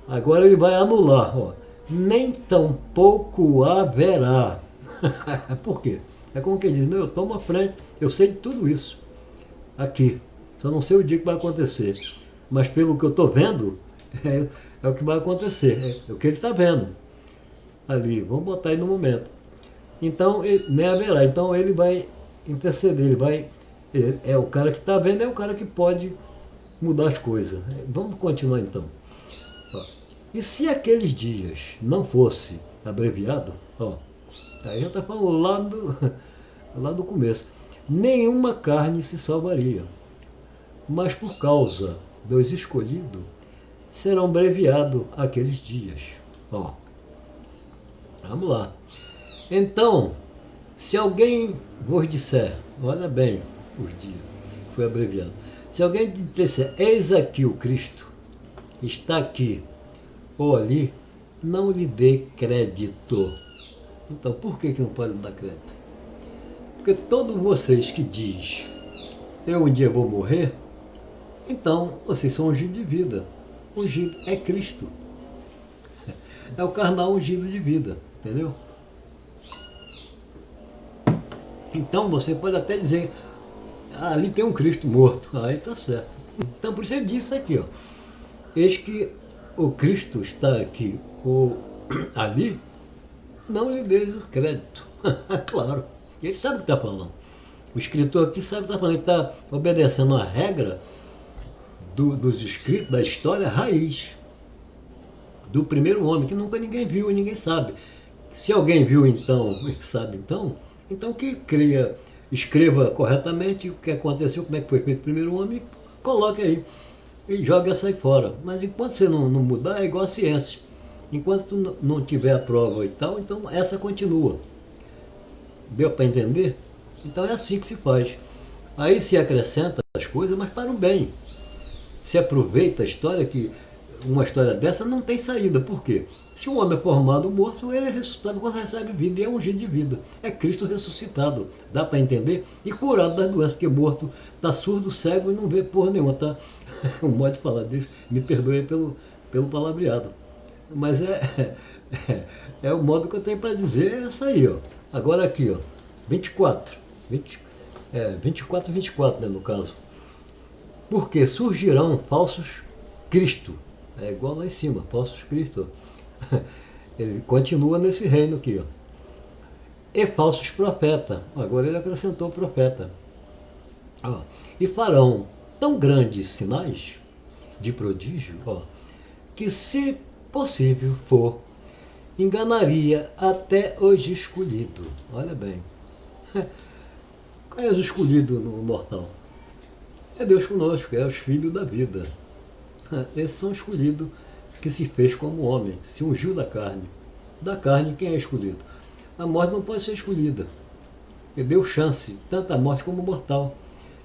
Agora ele vai anular, ó. Nem tampouco haverá. Por quê? É como quem diz, não, eu tomo a frente, eu sei de tudo isso. Aqui. Só não sei o dia que vai acontecer. Mas pelo que eu estou vendo, é o que vai acontecer. É o que ele está vendo. Ali, vamos botar aí no momento. Então, nem haverá. Então ele vai interceder, é o cara que está vendo, é o cara que pode mudar as coisas. Vamos continuar então. Ó, e se aqueles dias não fosse abreviado, ó, aí já está falando lá do começo, nenhuma carne se salvaria, mas por causa dos escolhidos serão abreviados aqueles dias. Ó, vamos lá. Então, se alguém vos disser, olha bem os dias, foi abreviado. Se alguém disser, eis aqui o Cristo, está aqui ou ali, não lhe dê crédito. Então, por que não pode dar crédito? Porque todos vocês que diz, eu um dia vou morrer, então vocês são ungidos de vida. Ungido é Cristo. É o carnal ungido de vida, entendeu? Então você pode até dizer, ali tem um Cristo morto, aí está certo. Então por isso ele disse aqui, ó, eis que o Cristo está aqui ou ali, não lhe dê o crédito. Claro, ele sabe o que está falando. O escritor aqui sabe o que está falando, ele está obedecendo a regra dos escritos, da história raiz, do primeiro homem, que nunca ninguém viu e ninguém sabe. Se alguém viu então, sabe então que escreva corretamente o que aconteceu, como é que foi feito o primeiro homem, coloque aí e jogue essa aí fora. Mas enquanto você não mudar, é igual a ciência. Enquanto não tiver a prova e tal, então essa continua. Deu para entender? Então é assim que se faz. Aí se acrescenta as coisas, mas para o bem. Se aproveita a história, que uma história dessa não tem saída. Por quê? Se um homem é formado morto, ele é ressuscitado quando recebe vida, e é ungido de vida. É Cristo ressuscitado. Dá para entender? E curado das doenças, porque morto está surdo, cego e não vê porra nenhuma. Tá? Um modo de falar, Deus me perdoe pelo palavreado. Mas é o modo que eu tenho para dizer, é essa aí, ó. Agora aqui, ó, 24, 24 e 24, né, no caso. Porque surgirão falsos Cristo. É igual lá em cima, falsos Cristo. Ele continua nesse reino aqui, ó. E falsos profetas. Agora ele acrescentou profeta. Ó. E farão tão grandes sinais de prodígio, ó, que se possível for, enganaria até os escolhidos. Olha bem. Qual é os escolhidos no mortal? É Deus conosco, é os filhos da vida. Esses são escolhidos, que se fez como homem, se ungiu da carne. Da carne, quem é escolhido? A morte não pode ser escolhida. Ele deu chance, tanto a morte como o mortal,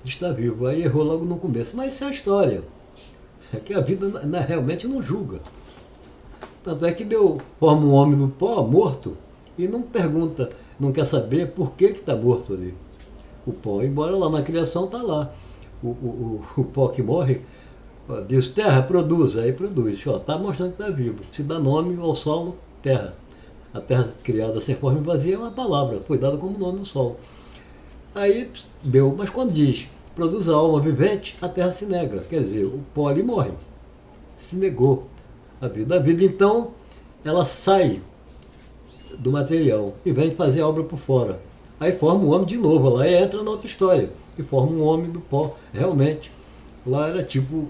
de estar vivo. Aí errou logo no começo. Mas isso é uma história. É que a vida realmente não julga. Tanto é que forma um homem do pó, morto, e não pergunta, não quer saber por que está morto ali. O pó, embora lá na criação está lá. O pó que morre, ó, diz terra, produz, aí produz. Está mostrando que está vivo. Se dá nome ao solo, terra. A terra criada sem forma e vazia é uma palavra, foi dada como nome ao solo. Aí deu, mas quando diz produz a alma vivente, a terra se nega. Quer dizer, o pó ali morre. Se negou a vida. A vida, então, ela sai do material e vem fazer a obra por fora. Aí forma um homem de novo, lá entra na outra história. E forma um homem do pó, realmente. Lá era tipo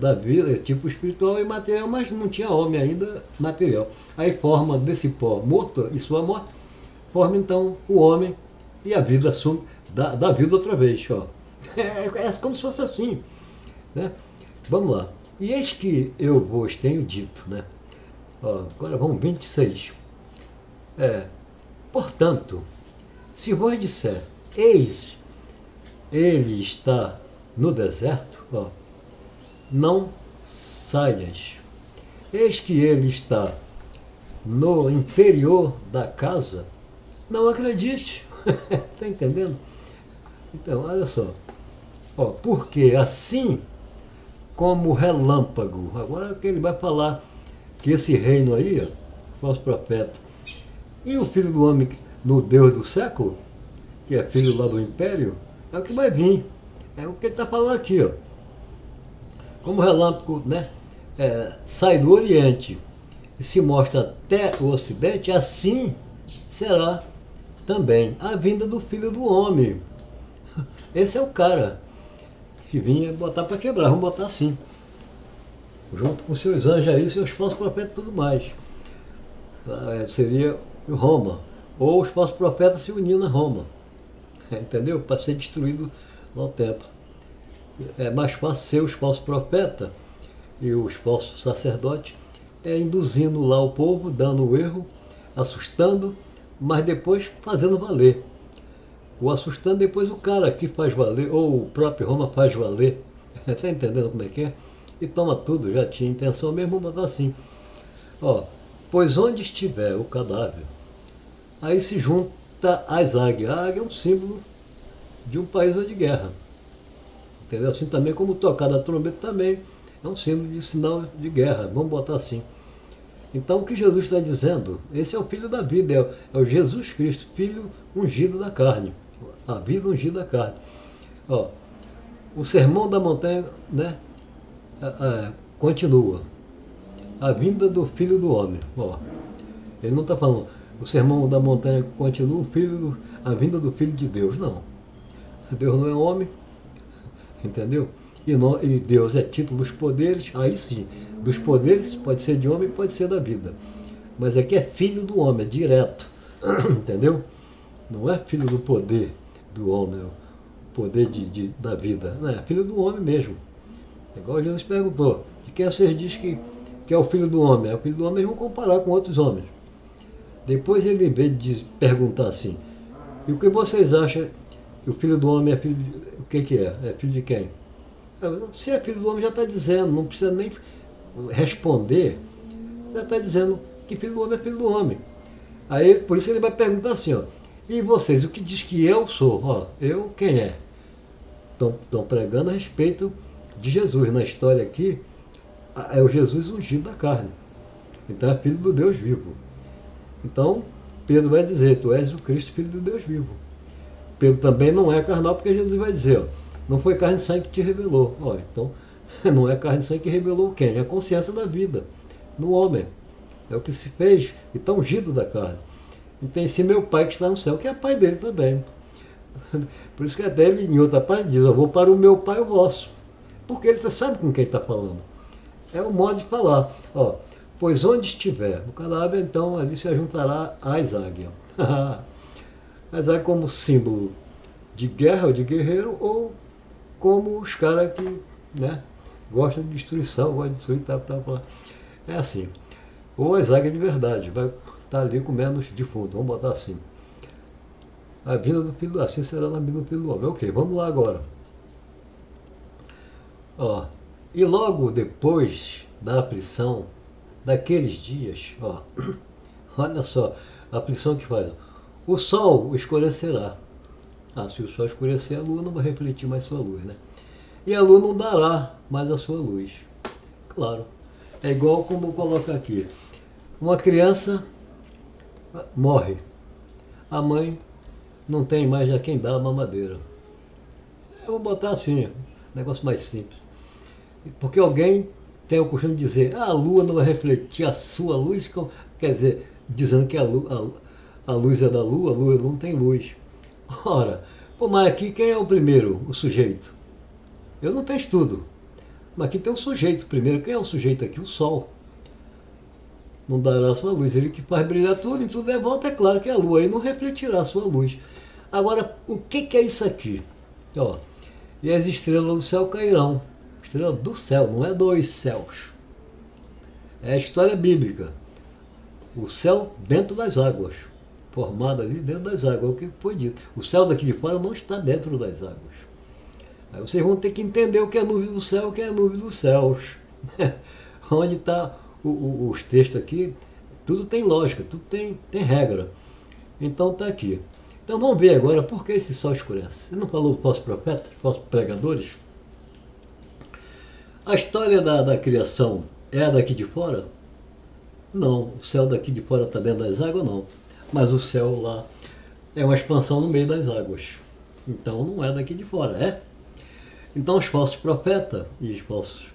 da vida, tipo espiritual e material, mas não tinha homem ainda material. Aí forma desse pó morto e sua morte, forma então o homem e a vida assume, dá vida outra vez. Ó. É como se fosse assim. Né? Vamos lá. E eis que eu vos tenho dito, né? Ó, agora vamos 26. Portanto, se vos disser, eis, ele está no deserto, ó, não saias. Eis que ele está no interior da casa, não acredite. Está entendendo? Então, olha só. Ó, porque assim como o relâmpago, agora que ele vai falar que esse reino aí, ó, falso profeta, e o filho do homem no Deus do século, que é filho lá do império, é o que vai vir. É o que ele está falando aqui, ó. Como o relâmpago, né, sai do Oriente e se mostra até o Ocidente, assim será também a vinda do Filho do Homem. Esse é o cara que vinha botar para quebrar, vamos botar assim. Junto com seus anjos aí, seus falsos profetas e tudo mais. Seria Roma. Ou os falsos profetas se unindo a Roma. Entendeu? Para ser destruído no templo. É mais fácil ser os falsos profetas e os falsos sacerdotes induzindo lá o povo, dando o erro, assustando, mas depois fazendo valer. O assustando depois o cara que faz valer, ou o próprio Roma faz valer. Está entendendo como é que é? E toma tudo, já tinha intenção mesmo, vamos botar assim. Ó, pois onde estiver o cadáver, aí se junta as águias. A águia é um símbolo de um país ou de guerra. Entendeu? Assim também como tocar da trombeta também é um símbolo de sinal de guerra, vamos botar assim. Então o que Jesus está dizendo, esse é o filho da vida, é o Jesus Cristo, filho ungido da carne, a vida ungida da carne. Ó, o sermão da montanha, né, continua. A vinda do filho do homem. Ó, ele não está falando, o sermão da montanha continua, a vinda do filho de Deus. Não. Deus não é homem, entendeu? E Deus é título dos poderes, aí sim, dos poderes, pode ser de homem, pode ser da vida. Mas aqui é filho do homem, é direto, entendeu? Não é filho do poder do homem, o poder da vida. Não, é filho do homem mesmo. Igual Jesus perguntou, de quem vocês dizem que é o filho do homem? É o filho do homem, eles vão comparar com outros homens. Depois ele, em vez de perguntar assim, e o que vocês acham que o filho do homem é filho de... O que é? É filho de quem? Se é filho do homem já está dizendo, não precisa nem responder, já está dizendo que filho do homem é filho do homem. Aí, por isso ele vai perguntar assim, ó, e vocês, o que diz que eu sou? Ó, eu quem é? Estão pregando a respeito de Jesus. Na história aqui, é o Jesus ungido da carne. Então é filho do Deus vivo. Então, Pedro vai dizer, tu és o Cristo, filho do Deus vivo. Pedro também não é carnal, porque Jesus vai dizer, ó, não foi carne e sangue que te revelou. Ó, então, não é carne e sangue que revelou quem? É a consciência da vida, no homem. É o que se fez e está ungido da carne. Então, esse meu Pai que está no céu, que é pai dele também. Por isso que até ele, em outra parte, diz, eu vou para o meu Pai o vosso. Porque ele sabe com quem está falando. É o modo de falar. Ó, pois onde estiver o cadáver, então ali se ajuntará as águias. As águias como símbolo de guerra ou de guerreiro, ou como os caras que, né, gostam de destruição, gostam de destruir, tal. É assim. Ou as águias de verdade, vai estar ali comendo os defuntos, vamos botar assim. A vinda do filho, assim será na vinda do filho do homem. Ok, vamos lá agora. Ó, e logo depois da aflição daqueles dias, ó, olha só, a aflição que faz. O sol escurecerá. Ah, se o sol escurecer, a lua não vai refletir mais sua luz, né? E a lua não dará mais a sua luz. Claro. É igual como coloca aqui. Uma criança morre. A mãe não tem mais a quem dar a mamadeira. Eu vou botar assim, negócio mais simples. Porque alguém tem o costume de dizer, a lua não vai refletir a sua luz, quer dizer, dizendo que a luz é da lua, a lua não tem luz. Ora, pô, mas aqui quem é o primeiro, o sujeito? Eu não tenho estudo, mas aqui tem o sujeito primeiro. Quem é o sujeito aqui? O sol. Não dará a sua luz. Ele que faz brilhar tudo, em tudo é volta, é claro que é a lua aí não refletirá a sua luz. Agora, o que é isso aqui? Ó, e as estrelas do céu cairão. Estrela do céu, não é dos céus. É a história bíblica. O céu dentro das águas. Formado ali dentro das águas, é o que foi dito. O céu daqui de fora não está dentro das águas. Aí vocês vão ter que entender o que é nuvem do céu, o que é nuvem dos céus. Onde está os textos aqui, tudo tem lógica, tudo tem regra. Então está aqui. Então vamos ver agora por que esse sol escurece. Você não falou dos falsos profetas, falsos pregadores? A história da criação é a daqui de fora? Não, o céu daqui de fora está dentro das águas, não. Mas o céu lá é uma expansão no meio das águas. Então não é daqui de fora, é? Então os falsos profetas e os falsos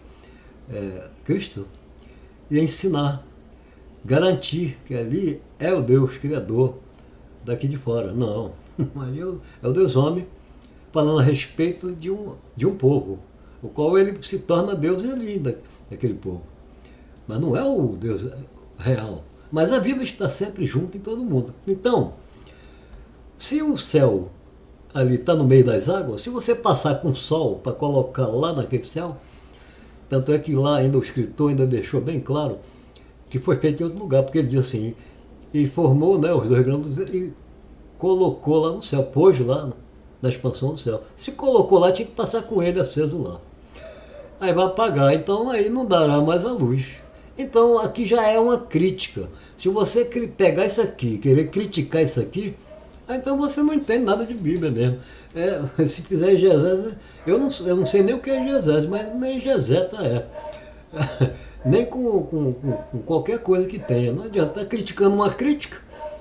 Cristo iam ensinar, garantir que ali é o Deus Criador daqui de fora. Não, ali é o Deus homem falando a respeito de um povo, o qual ele se torna Deus ali daquele povo. Mas não é o Deus real. Mas a vida está sempre junto em todo mundo. Então, se o céu ali está no meio das águas, se você passar com o sol para colocar lá naquele céu, tanto é que lá ainda o escritor ainda deixou bem claro que foi feito em outro lugar, porque ele diz assim, e formou, né, os dois grãos e colocou lá no céu, pôs lá na expansão do céu. Se colocou lá, tinha que passar com ele aceso lá. Aí vai apagar, então aí não dará mais a luz. Então aqui já é uma crítica. Se você pegar isso aqui, querer criticar isso aqui, então você não entende nada de Bíblia mesmo. Se fizer exegese, eu não sei nem o que é exegese, mas nem exegeta é. Nem com qualquer coisa que tenha. Não adianta estar criticando uma crítica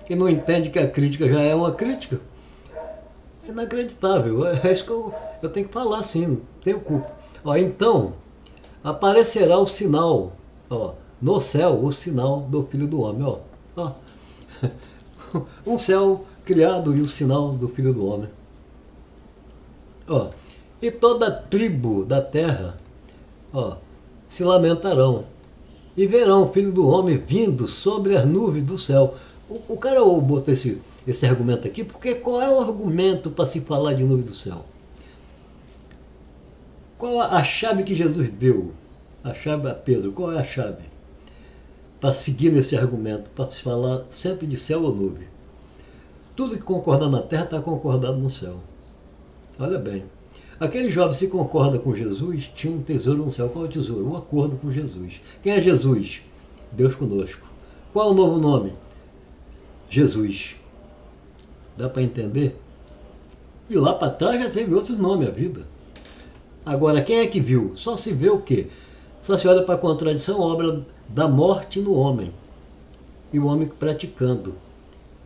e não entende que a crítica já é uma crítica. É inacreditável. É isso que eu tenho que falar assim, não tenho culpa. Ó, então, aparecerá o sinal, ó, no céu, o sinal do Filho do Homem. Ó. Um céu criado e o sinal do Filho do Homem. Ó, e toda tribo da terra, ó, se lamentarão e verão o Filho do Homem vindo sobre as nuvens do céu. O cara botou esse argumento aqui, porque qual é o argumento para se falar de nuvem do céu? Qual a chave que Jesus deu? A chave a Pedro, qual é a chave? Para seguir nesse argumento, para se falar sempre de céu ou nuvem. Tudo que concordar na terra está concordado no céu. Olha bem. Aquele jovem, se concorda com Jesus, tinha um tesouro no céu. Qual é o tesouro? Um acordo com Jesus. Quem é Jesus? Deus conosco. Qual é o novo nome? Jesus. Dá para entender? E lá para trás já teve outros nomes a vida. Agora, quem é que viu? Só se vê o quê? Só se olha para a contradição, obra da morte no homem. E o homem praticando.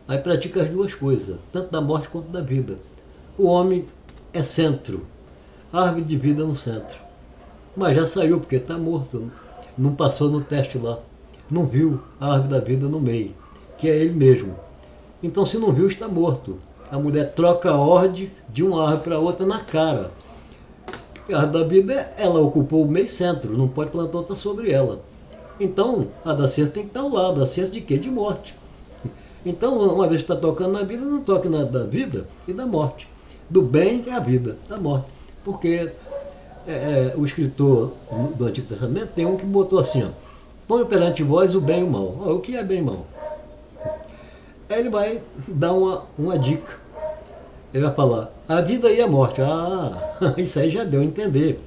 Aí pratica as duas coisas, tanto da morte quanto da vida. O homem é centro. A árvore de vida no centro. Mas já saiu porque está morto. Não passou no teste lá. Não viu a árvore da vida no meio, que é ele mesmo. Então, se não viu, está morto. A mulher troca a ordem de uma árvore para outra na cara. A árvore da vida, ela ocupou o meio centro, não pode plantar outra sobre ela. Então, a da ciência tem que estar ao lado. A ciência de quê? De morte. Então, uma vez que está tocando na vida, não toque na da vida e da morte. Do bem é a vida, da morte. Porque o escritor do Antigo Testamento tem um que botou assim, ó, põe perante vós o bem e o mal. Ó, o que é bem e mal? Aí ele vai dar uma dica. Ele vai falar, a vida e a morte. Ah, isso aí já deu a entender.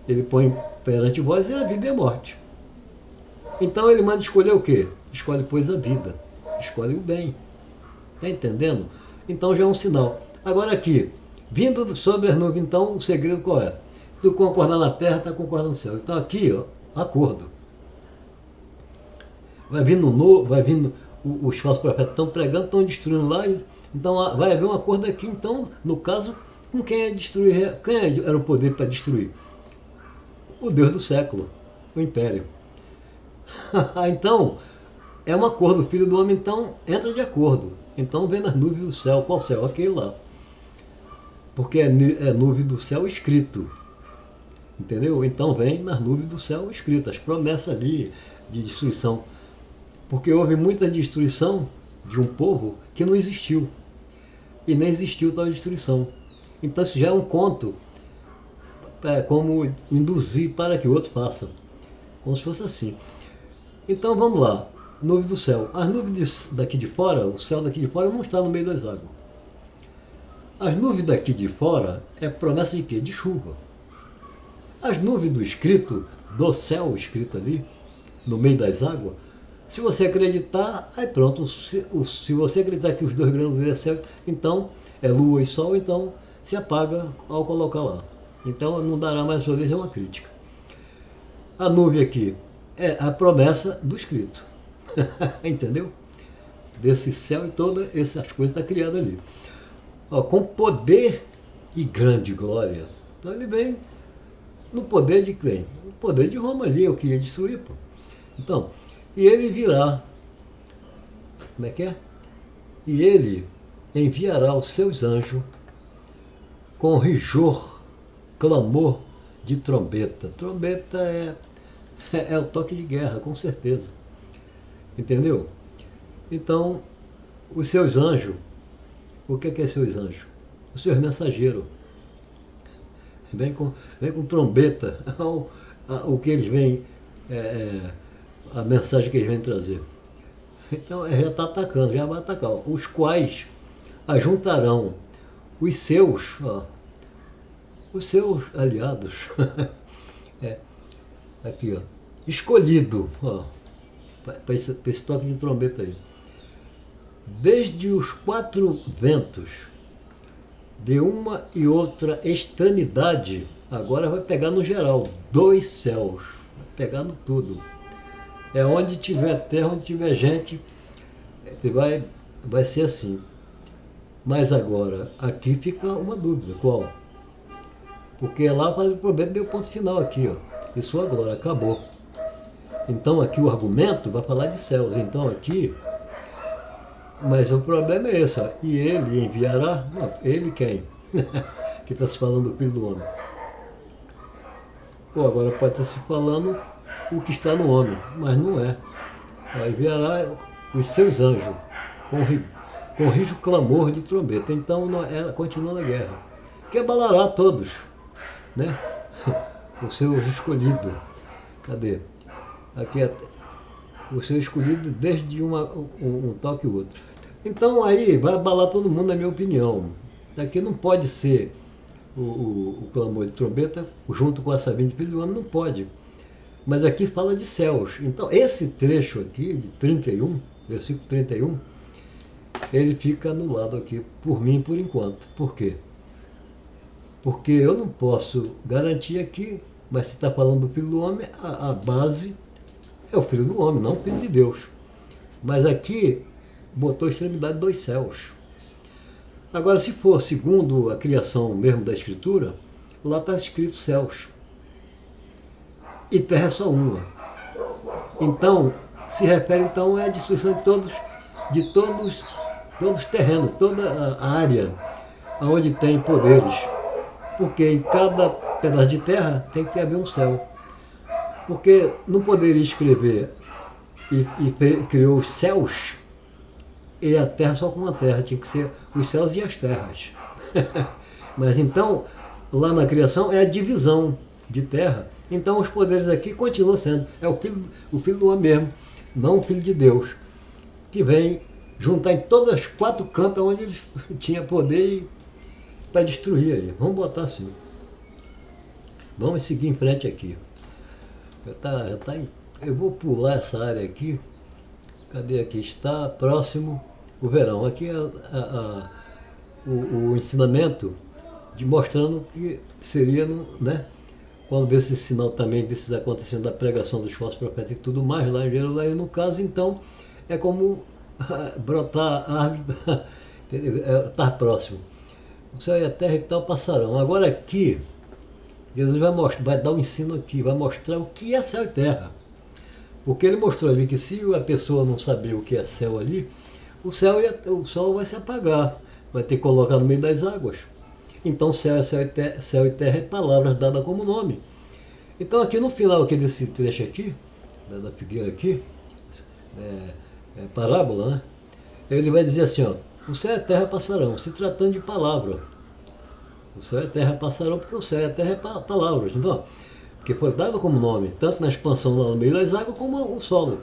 Ele põe perante vós é a vida e a morte. Então ele manda escolher o quê? Escolhe, pois, a vida. Escolhe o bem. Está entendendo? Então já é um sinal. Agora aqui, vindo sobre as nuvens, então o segredo qual é? Tu concordar na terra, está concordando no céu. Então aqui, ó, acordo. Vai vindo os falsos profetas estão pregando, estão destruindo lá, então vai haver um acordo aqui, então, no caso, com quem é destruir, quem era o poder para destruir? O Deus do século, o Império. Então, é um acordo, o Filho do Homem, então, entra de acordo. Então vem nas nuvens do céu, qual céu? Aquele lá. Porque é nuvem do céu escrito. Entendeu? Então vem nas nuvens do céu escrito, as promessas ali de destruição. Porque houve muita destruição de um povo que não existiu. E nem existiu tal destruição. Então isso já é um conto, como induzir para que outros façam. Como se fosse assim. Então vamos lá. Nuvem do céu. As nuvens daqui de fora, o céu daqui de fora não está no meio das águas. As nuvens daqui de fora é promessa de quê? De chuva. As nuvens do escrito, do céu escrito ali, no meio das águas, se você acreditar, aí pronto. Se você acreditar que os dois grãos é céu, então é lua e sol, então se apaga ao colocar lá. Então não dará mais validez, é uma crítica. A nuvem aqui é a promessa do escrito. Entendeu? Desse céu e todas essas coisas estão criadas ali. Ó, com poder e grande glória. Então ele vem no poder de quem? No poder de Roma ali, é o que ia destruir, pô. Então, e ele virá. Como é que é? E ele enviará os seus anjos com rigor, clamor de trombeta. Trombeta é o toque de guerra, com certeza. Entendeu? Então, os seus anjos, o que é seus anjos? Os seus mensageiros. Vem com trombeta, o que eles vêm, a mensagem que eles vêm trazer. Então já está atacando, já vai atacar. Os quais ajuntarão os seus aliados. Aqui, ó, escolhido, para esse toque de trombeta aí. Desde os quatro ventos, de uma e outra extremidade, agora vai pegar no geral, dois céus, vai pegar no tudo. É onde tiver terra, onde tiver gente, vai ser assim. Mas agora, aqui fica uma dúvida, qual? Porque lá o problema deu ponto final aqui, ó. E sua glória acabou. Então aqui o argumento vai falar de céus. Então aqui, mas o problema é esse, ó. E ele enviará, não, ele quem? Que está se falando do Filho do Homem. Ou agora pode estar se falando o que está no homem, mas não é. Enviará os seus anjos com rijo clamor de trombeta. Então ela continua na guerra. Que abalará todos, né? O seu escolhido. Cadê? Aqui o seu escolhido desde um toque e o outro. Então aí vai abalar todo mundo, na minha opinião. Daqui não pode ser o clamor de trombeta junto com essa vinda de Filho do Homem, não pode. Mas aqui fala de céus. Então esse trecho aqui, de 31, versículo 31, ele fica anulado aqui por mim por enquanto. Por quê? Porque eu não posso garantir aqui, mas se está falando do Filho do Homem, a base é o Filho do Homem, não o Filho de Deus. Mas aqui botou a extremidade dos céus. Agora, se for segundo a criação mesmo da Escritura, lá está escrito céus. E terra é só uma. Então, se refere então à destruição de todos os terrenos, toda a área onde tem poderes. Porque em cada pedaço de terra tem que haver um céu. Porque não poderia escrever e criou os céus e a terra só com uma terra, tinha que ser os céus e as terras. Mas então, lá na criação é a divisão de terra. Então os poderes aqui continuam sendo, é o filho do homem mesmo, não o filho de Deus, que vem juntar em todas as quatro cantos onde ele tinha poder para destruir aí. Vamos botar assim. Vamos seguir em frente aqui. Já tá eu vou pular essa área aqui. Cadê aqui? Está próximo o verão. Aqui é o ensinamento de mostrando que seria, né? Quando vê esse sinal também desses acontecimentos da pregação dos falsos profetas e tudo mais lá em Jerusalém, no caso, então, é como brotar árvore, estar próximo. O céu e a terra e tal passarão. Agora aqui, Jesus vai dar um ensino aqui, vai mostrar o que é céu e terra. Porque ele mostrou ali que se a pessoa não saber o que é céu ali, o sol vai se apagar, vai ter que colocar no meio das águas. Então céu e terra é palavras dadas como nome. Então aqui no final aqui desse trecho aqui, da figueira aqui, parábola, né? Ele vai dizer assim, ó, o céu e a terra passarão, se tratando de palavra. O céu e a terra passarão porque o céu e a terra é palavras. Então, porque foi dado como nome, tanto na expansão lá no meio das águas como o solo.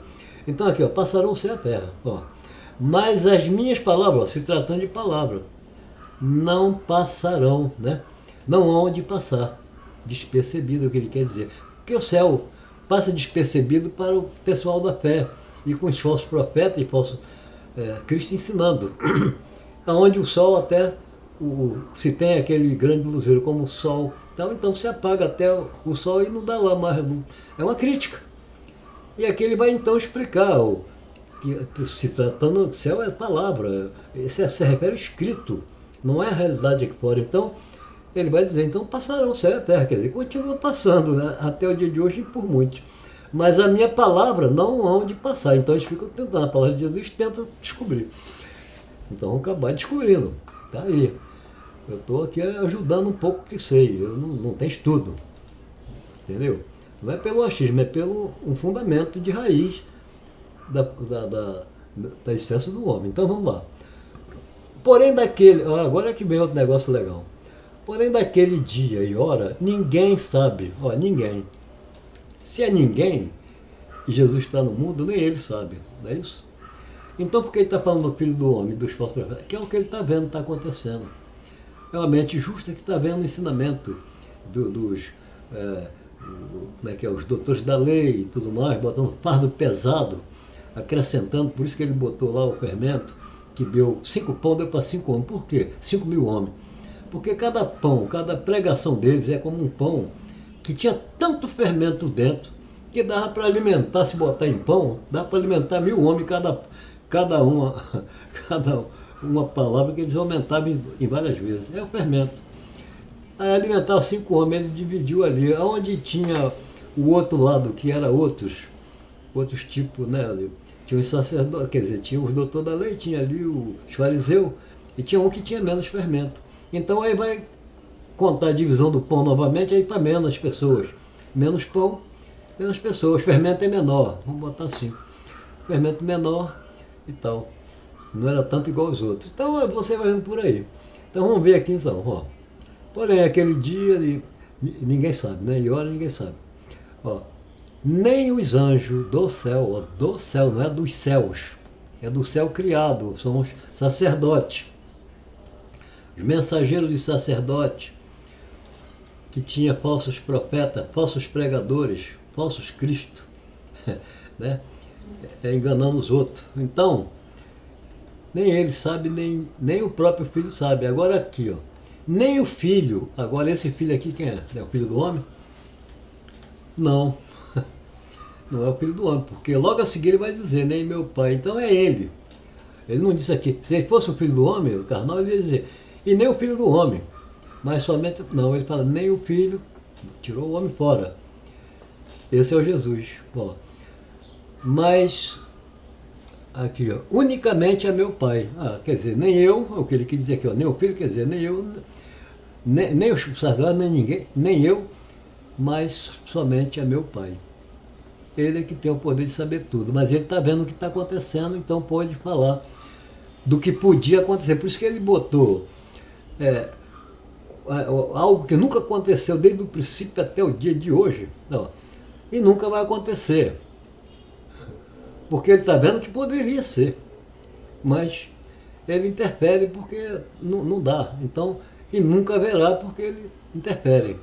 Então aqui, ó, passarão o céu e a terra. Ó. Mas as minhas palavras, ó, se tratando de palavra, não passarão, né? Não hão de passar. Despercebido, é o que ele quer dizer. Porque o céu passa despercebido para o pessoal da fé. E com os falsos profetas e falsos Cristo ensinando. Onde o sol até, se tem aquele grande luzeiro como o sol, então se apaga até o sol e não dá lá mais. É uma crítica. E aqui ele vai então explicar que se tratando do céu é palavra, se refere ao escrito, não é a realidade aqui fora. Então ele vai dizer, então passarão o céu e a terra, quer dizer, continua passando, né, até o dia de hoje e por muitos. Mas a minha palavra não hão de passar. Então eles ficam tentando, a palavra de Jesus tenta descobrir. Então vão acabar descobrindo. Tá aí. Eu estou aqui ajudando um pouco que sei. Eu não tenho estudo. Entendeu? Não é pelo achismo, é pelo um fundamento de raiz da existência do homem. Então vamos lá. Porém daquele. Agora é que vem outro negócio legal. Porém daquele dia e hora, ninguém sabe. Ninguém. Se é ninguém, e Jesus está no mundo, nem ele sabe. Não é isso? Então por que ele está falando do Filho do Homem, dos falsos profetas? Que é o que ele está vendo, está acontecendo. É uma mente justa que está vendo o ensinamento dos os doutores da lei e tudo mais, botando fardo pesado, acrescentando, por isso que ele botou lá o fermento, que deu 5 pão, deu para 5 homens. Por quê? 5.000 homens. Porque cada pão, cada pregação deles é como um pão que tinha tanto fermento dentro, que dava para alimentar, se botar em pão, dava para alimentar 1.000 homens, cada uma palavra que eles aumentavam em várias vezes. É o fermento. Aí alimentava 5 homens, ele dividiu ali. Onde tinha o outro lado, que era outros tipos, né? Tinha os sacerdotes, quer dizer, tinha os doutores da lei, tinha ali os fariseus, e tinha um que tinha menos fermento. Então aí vai contar a divisão do pão novamente, aí para menos pessoas. Menos pão, menos pessoas. Fermento é menor, vamos botar assim. Fermento menor e tal. Não era tanto igual aos outros. Então você vai vendo por aí. Então vamos ver aqui então. Ó. Porém, aquele dia, ninguém sabe, né? E hora ninguém sabe. Ó. Nem os anjos do céu, não é dos céus, é do céu criado, são os sacerdotes. Os mensageiros dos sacerdotes, que tinha falsos profetas, falsos pregadores, falsos cristos, né? Enganando os outros. Então, nem ele sabe, nem o próprio filho sabe. Agora aqui, ó, nem o filho, agora esse filho aqui quem é? É o filho do homem? Não, não é o filho do homem, porque logo a seguir ele vai dizer, nem meu pai, então é ele. Ele não disse aqui, se ele fosse o filho do homem, o carnal, ele ia dizer, e nem o filho do homem. Mas somente, não, ele fala, nem o filho, tirou o homem fora. Esse é o Jesus. Ó. Mas, aqui, ó, unicamente é meu pai. Quer dizer, nem eu, é o que ele quis dizer aqui, ó, nem o filho, quer dizer, nem eu, nem os sacerdotes, nem ninguém, nem eu, mas somente é meu pai. Ele é que tem o poder de saber tudo, mas ele está vendo o que está acontecendo, então pode falar do que podia acontecer. Por isso que ele botou algo que nunca aconteceu desde o princípio até o dia de hoje, não, e nunca vai acontecer. Porque ele está vendo que poderia ser, mas ele interfere porque não dá. Então, e nunca haverá porque ele interfere.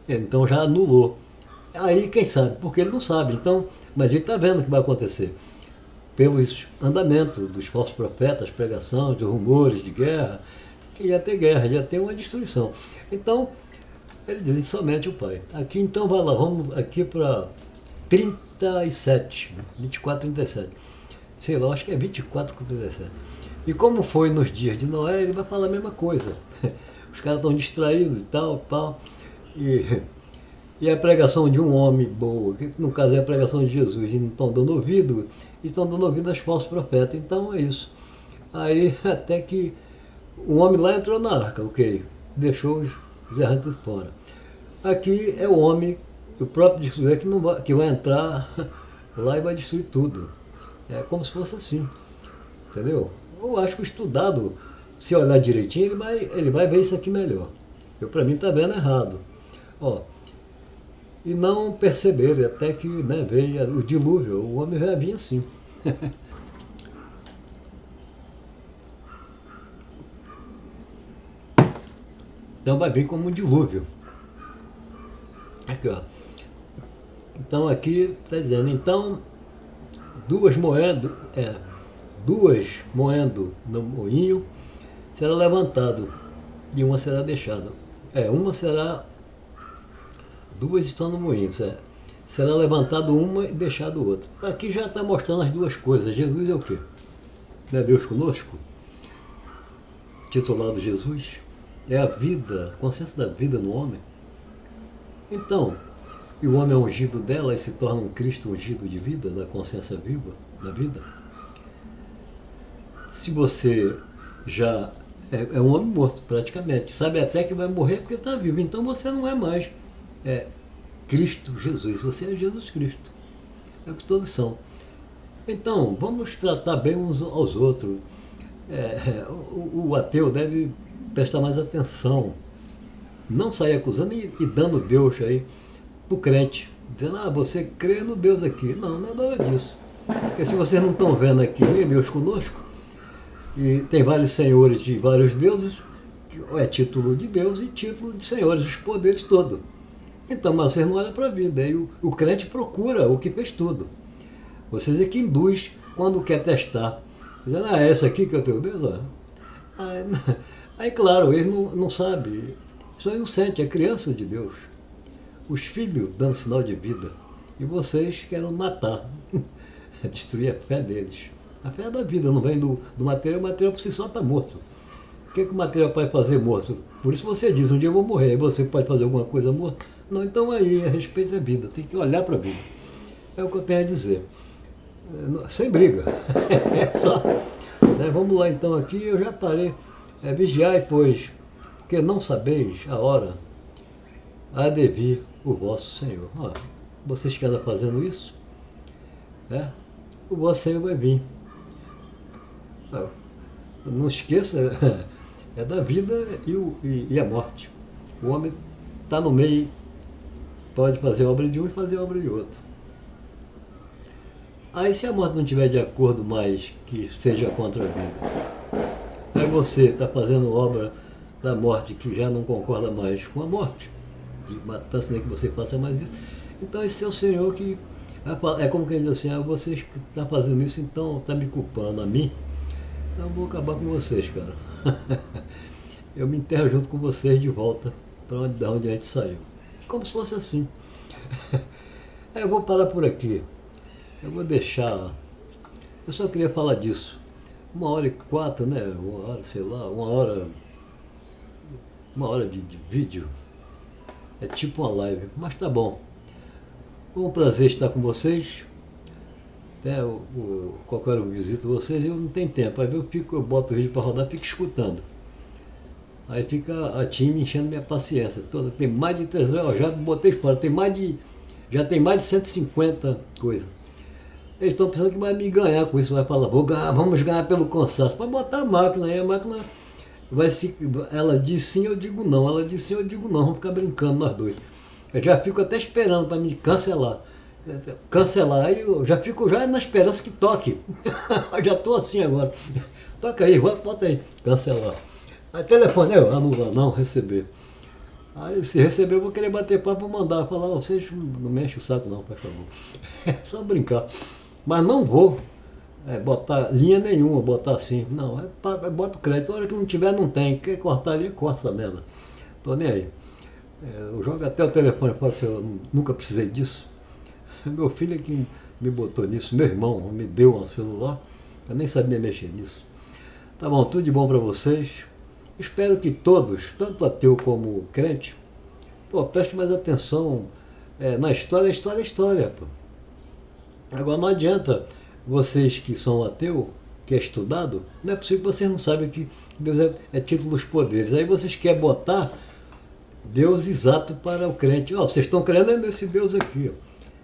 Então já anulou. Aí quem sabe? Porque ele não sabe. Então, mas ele está vendo o que vai acontecer. Pelos andamentos dos falsos profetas, pregação, de rumores de guerra, que ia ter guerra, ia ter uma destruição. Então, ele diz somente o Pai. Aqui então vai lá, vamos aqui para 37, 24, 37. Sei lá, acho que é 24 com 37. E como foi nos dias de Noé, ele vai falar a mesma coisa. Os caras estão distraídos e tal, tal. E a pregação de um homem boa, que no caso é a pregação de Jesus, e não estão dando ouvido, e estão dando ouvido aos falsos profetas. Então é isso. Aí até que o homem lá entrou na arca, ok, deixou os errantes fora. Aqui é o homem, o próprio destruidor, que vai entrar lá e vai destruir tudo. É como se fosse assim, entendeu? Eu acho que o estudado, se olhar direitinho, ele vai ver isso aqui melhor. Eu, para mim, está vendo errado. Ó, e não perceber, até que veio o dilúvio, o homem vai vir assim. Então vai vir como um dilúvio. Aqui, ó. Então aqui está dizendo, então, duas moendo no moinho, será levantado, e uma será deixada. Duas estão no moinho, certo? Será levantado uma e deixado outra. Aqui já está mostrando as duas coisas. Jesus é o quê? Não é Deus conosco? Titulado Jesus? É a vida, a consciência da vida no homem. Então, e o homem é ungido dela e se torna um Cristo ungido de vida, da consciência viva, da vida. Se você já é um homem morto, praticamente, sabe até que vai morrer porque está vivo, então você não é mais Cristo Jesus, você é Jesus Cristo. É o que todos são. Então, vamos tratar bem uns aos outros. O ateu deve prestar mais atenção. Não sair acusando e dando Deus aí pro crente. Dizendo, você crê no Deus aqui. Não, não é nada disso. Porque se vocês não estão vendo aqui nem Deus conosco, e tem vários senhores de vários deuses, é título de Deus e título de senhores, os poderes todos. Então, mas vocês não olham para a vida. Aí o crente procura o que fez tudo. Vocês é que induz quando quer testar. Dizendo, essa aqui que é o teu Deus? Aí claro, ele não sabe. São inocente, é criança de Deus. Os filhos dando sinal de vida. E vocês querem matar, destruir a fé deles. A fé é da vida, não vem do material, o material por si só está morto. O que o material pode fazer morto? Por isso você diz, um dia eu vou morrer, aí você pode fazer alguma coisa morta? Não, então aí, a respeito da vida, tem que olhar para a vida. É o que eu tenho a dizer. Sem briga. É só. Vamos lá então aqui, eu já parei. Vigiai, pois, porque não sabeis a hora há de vir o vosso Senhor. Vocês que andam fazendo isso, o vosso Senhor vai vir. Não esqueça, é da vida e a morte. O homem está no meio, pode fazer obra de um e fazer obra de outro. Aí se a morte não estiver de acordo mais que seja contra a vida, aí você está fazendo obra da morte que já não concorda mais com a morte, de matança, nem que você faça mais isso. Então esse é o Senhor que é como quem diz assim, vocês que estão fazendo isso, então está me culpando a mim, então eu vou acabar com vocês, cara. Eu me enterro junto com vocês de volta para da onde a gente saiu. Como se fosse assim. Eu vou parar por aqui. Eu vou deixar. Eu só queria falar disso. 1h04, né? 1 hora, sei lá, 1 hora de vídeo. É tipo uma live, mas tá bom. Foi um prazer estar com vocês. Até qualquer hora eu visito vocês, eu não tenho tempo. Aí eu boto o vídeo para rodar, fico escutando. Aí fica a time enchendo minha paciência toda. Tem mais de 3 horas, já botei fora, já tem mais de 150 coisas. Eles estão pensando que vai me ganhar com isso, vai falar, vamos ganhar pelo cansaço. Vai botar a máquina aí, a máquina ela diz sim, eu digo não, ela diz sim, eu digo não, vamos ficar brincando nós dois. Eu já fico até esperando para me cancelar. Aí eu já fico na esperança que toque. Eu já estou assim agora. Toca aí, bota aí, cancelar. Aí telefone, anular, não receber. Aí se receber, eu vou querer bater papo, vou mandar, falar, "Ó, vocês não me enchem o saco não, por favor." É só brincar. Mas não vou botar linha nenhuma, botar assim. Não, bota o crédito. A hora que não tiver, não tem. Quer cortar ali, corta essa merda. Tô nem aí. Eu jogo até o telefone fora se eu nunca precisei disso. Meu filho é que me botou nisso, meu irmão me deu um celular, eu nem sabia mexer nisso. Tá bom, tudo de bom para vocês. Espero que todos, tanto ateu como crente, preste mais atenção na história, história é história. Pô. Agora não adianta vocês que são ateu, que é estudado, não é possível que vocês não sabem que Deus é título dos poderes. Aí vocês querem botar Deus exato para o crente. Vocês estão crendo nesse Deus aqui.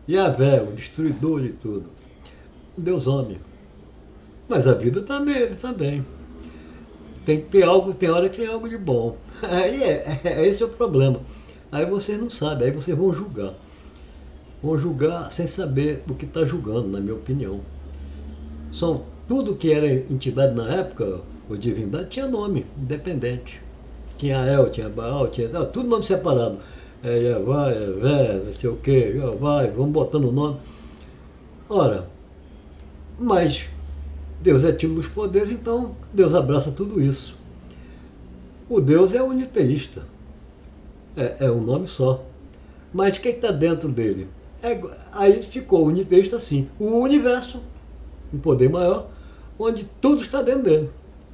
Yahvé, o destruidor de tudo. Deus homem. Mas a vida está nele também. Tem que ter algo, tem hora que tem algo de bom. Aí esse é o problema. Aí vocês não sabem, aí vocês vão julgar. Vão julgar sem saber o que está julgando, na minha opinião. Tudo que era entidade na época, ou divindade, tinha nome, independente. Tinha El, tinha Baal, tinha tudo nome separado. Yahvé, Yahvé, não sei o que, Yahvé, vamos botando o nome. Ora, mas Deus é título dos poderes, então Deus abraça tudo isso. O Deus é uniteísta. É um nome só. Mas o que está dentro dele? Aí ficou uniteísta assim. O universo, um poder maior, onde tudo está dentro dele.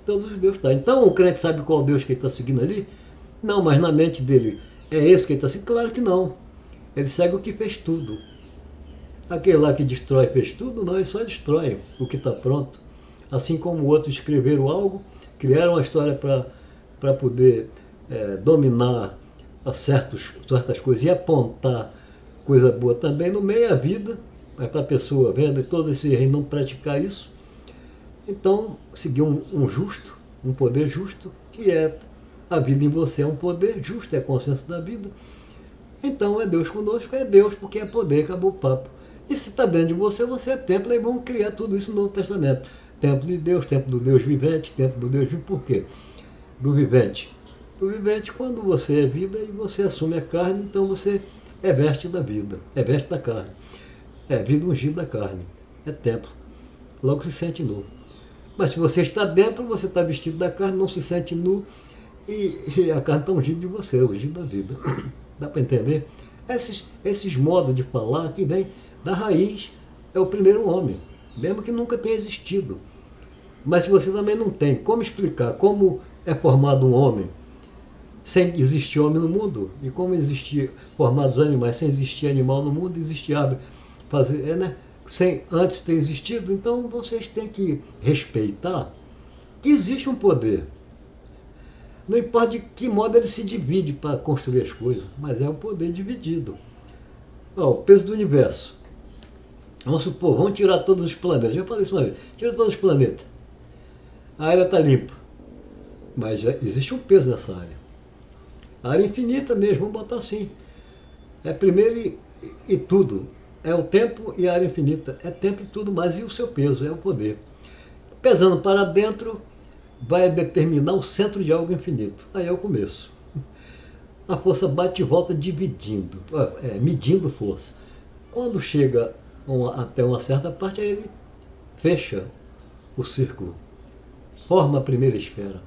Todos os deuses estão. Então o crente sabe qual Deus que ele está seguindo ali? Não, mas na mente dele é esse que ele está seguindo? Claro que não. Ele segue o que fez tudo. Aquele lá que destrói fez tudo? Não, ele só destrói o que está pronto. Assim como outros escreveram algo, criaram uma história para poder dominar certas coisas e apontar coisa boa também no meio da vida, mas para a pessoa vendo todo esse reino não praticar isso. Então, seguir um justo, um poder justo, que é a vida em você é um poder justo, é a consciência da vida. Então é Deus conosco, é Deus porque é poder, acabou o papo. E se está dentro de você, você é templo, aí vamos criar tudo isso no Novo Testamento. Templo de Deus, templo do Deus vivente, templo do Deus vivo, por quê? Do vivente. Do vivente, quando você é vida e você assume a carne, então você é veste da vida, é veste da carne. É vida ungida da carne, é templo. Logo se sente nu. Mas se você está dentro, você está vestido da carne, não se sente nu e a carne está ungida de você, ungida da vida. Dá para entender? Esses modos de falar que vem da raiz, é o primeiro homem, mesmo que nunca tenha existido. Mas se você também não tem como explicar como é formado um homem sem existir homem no mundo, e como existir formados animais sem existir animal no mundo, existir árvore, sem antes ter existido, então vocês têm que respeitar que existe um poder. Não importa de que modo ele se divide para construir as coisas, mas é um poder dividido. O peso do universo. Vamos supor, vamos tirar todos os planetas. Já falei isso uma vez. Tira todos os planetas. A área está limpa. Mas já existe um peso nessa área. A área infinita mesmo, vamos botar assim. É primeiro e tudo. É o tempo e a área infinita. É tempo e tudo mais. E o seu peso, é o poder. Pesando para dentro, vai determinar o centro de algo infinito. Aí é o começo. A força bate e volta dividindo, medindo força. Quando chega até uma certa parte, aí ele fecha o círculo, forma a primeira esfera.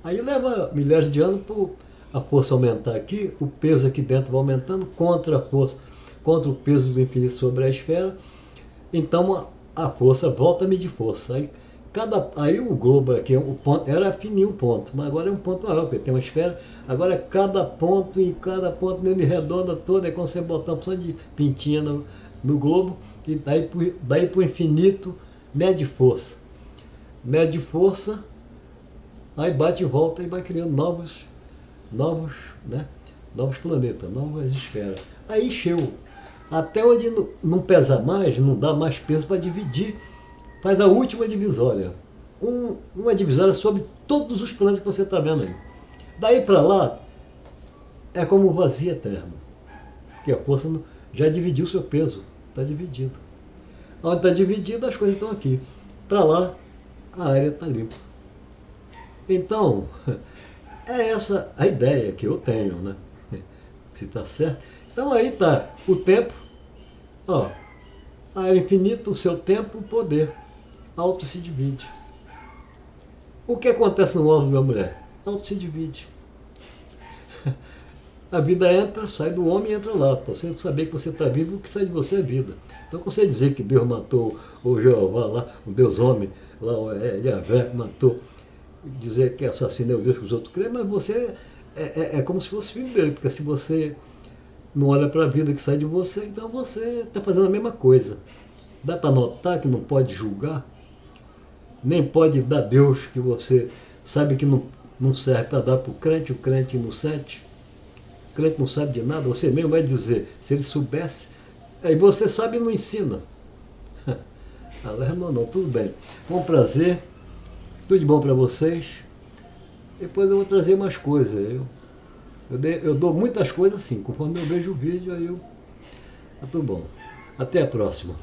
Aí leva milhares de anos para a força aumentar aqui, o peso aqui dentro vai aumentando contra a força, contra o peso do infinito sobre a esfera. Então a força volta a medir força. Aí o globo aqui, o ponto, era fininho o ponto, mas agora é um ponto maior, porque tem uma esfera. Agora cada ponto nele redonda toda, é como você botar uma opção de pintinha no globo, e daí para o infinito mede força. Mede força, aí bate e volta e vai criando novos planetas, novas esferas. Aí encheu. Até onde não pesa mais, não dá mais peso para dividir, faz a última divisória. Uma divisória sobre todos os planetas que você está vendo aí. Daí para lá, é como um vazio eterno. Que a força já dividiu o seu peso. Está dividido. Onde está dividido, as coisas estão aqui. Para lá, a área está limpa. Então, é essa a ideia que eu tenho, né? se está certo. Então aí está o tempo, ó, é infinito o seu tempo, o poder, auto se divide. O que acontece no órgão da mulher? Auto se divide. A vida entra, sai do homem e entra lá. Para você saber que você está vivo, o que sai de você é vida. Então, quando você dizer que Deus matou o Jeová lá, o Deus homem, lá o Yahvé matou, dizer que assassino é o Deus que os outros creem, mas você é como se fosse filho dele, porque se você não olha para a vida que sai de você, então você está fazendo a mesma coisa. Dá para notar que não pode julgar, nem pode dar Deus que você sabe que não serve para dar para o crente inocente. O crente não sabe de nada, você mesmo vai dizer, se ele soubesse, aí você sabe e não ensina. Irmão, não, tudo bem. Um prazer, tudo de bom para vocês. Depois eu vou trazer mais coisas. Eu dou muitas coisas assim, conforme eu vejo o vídeo, aí tá tudo bom. Até a próxima.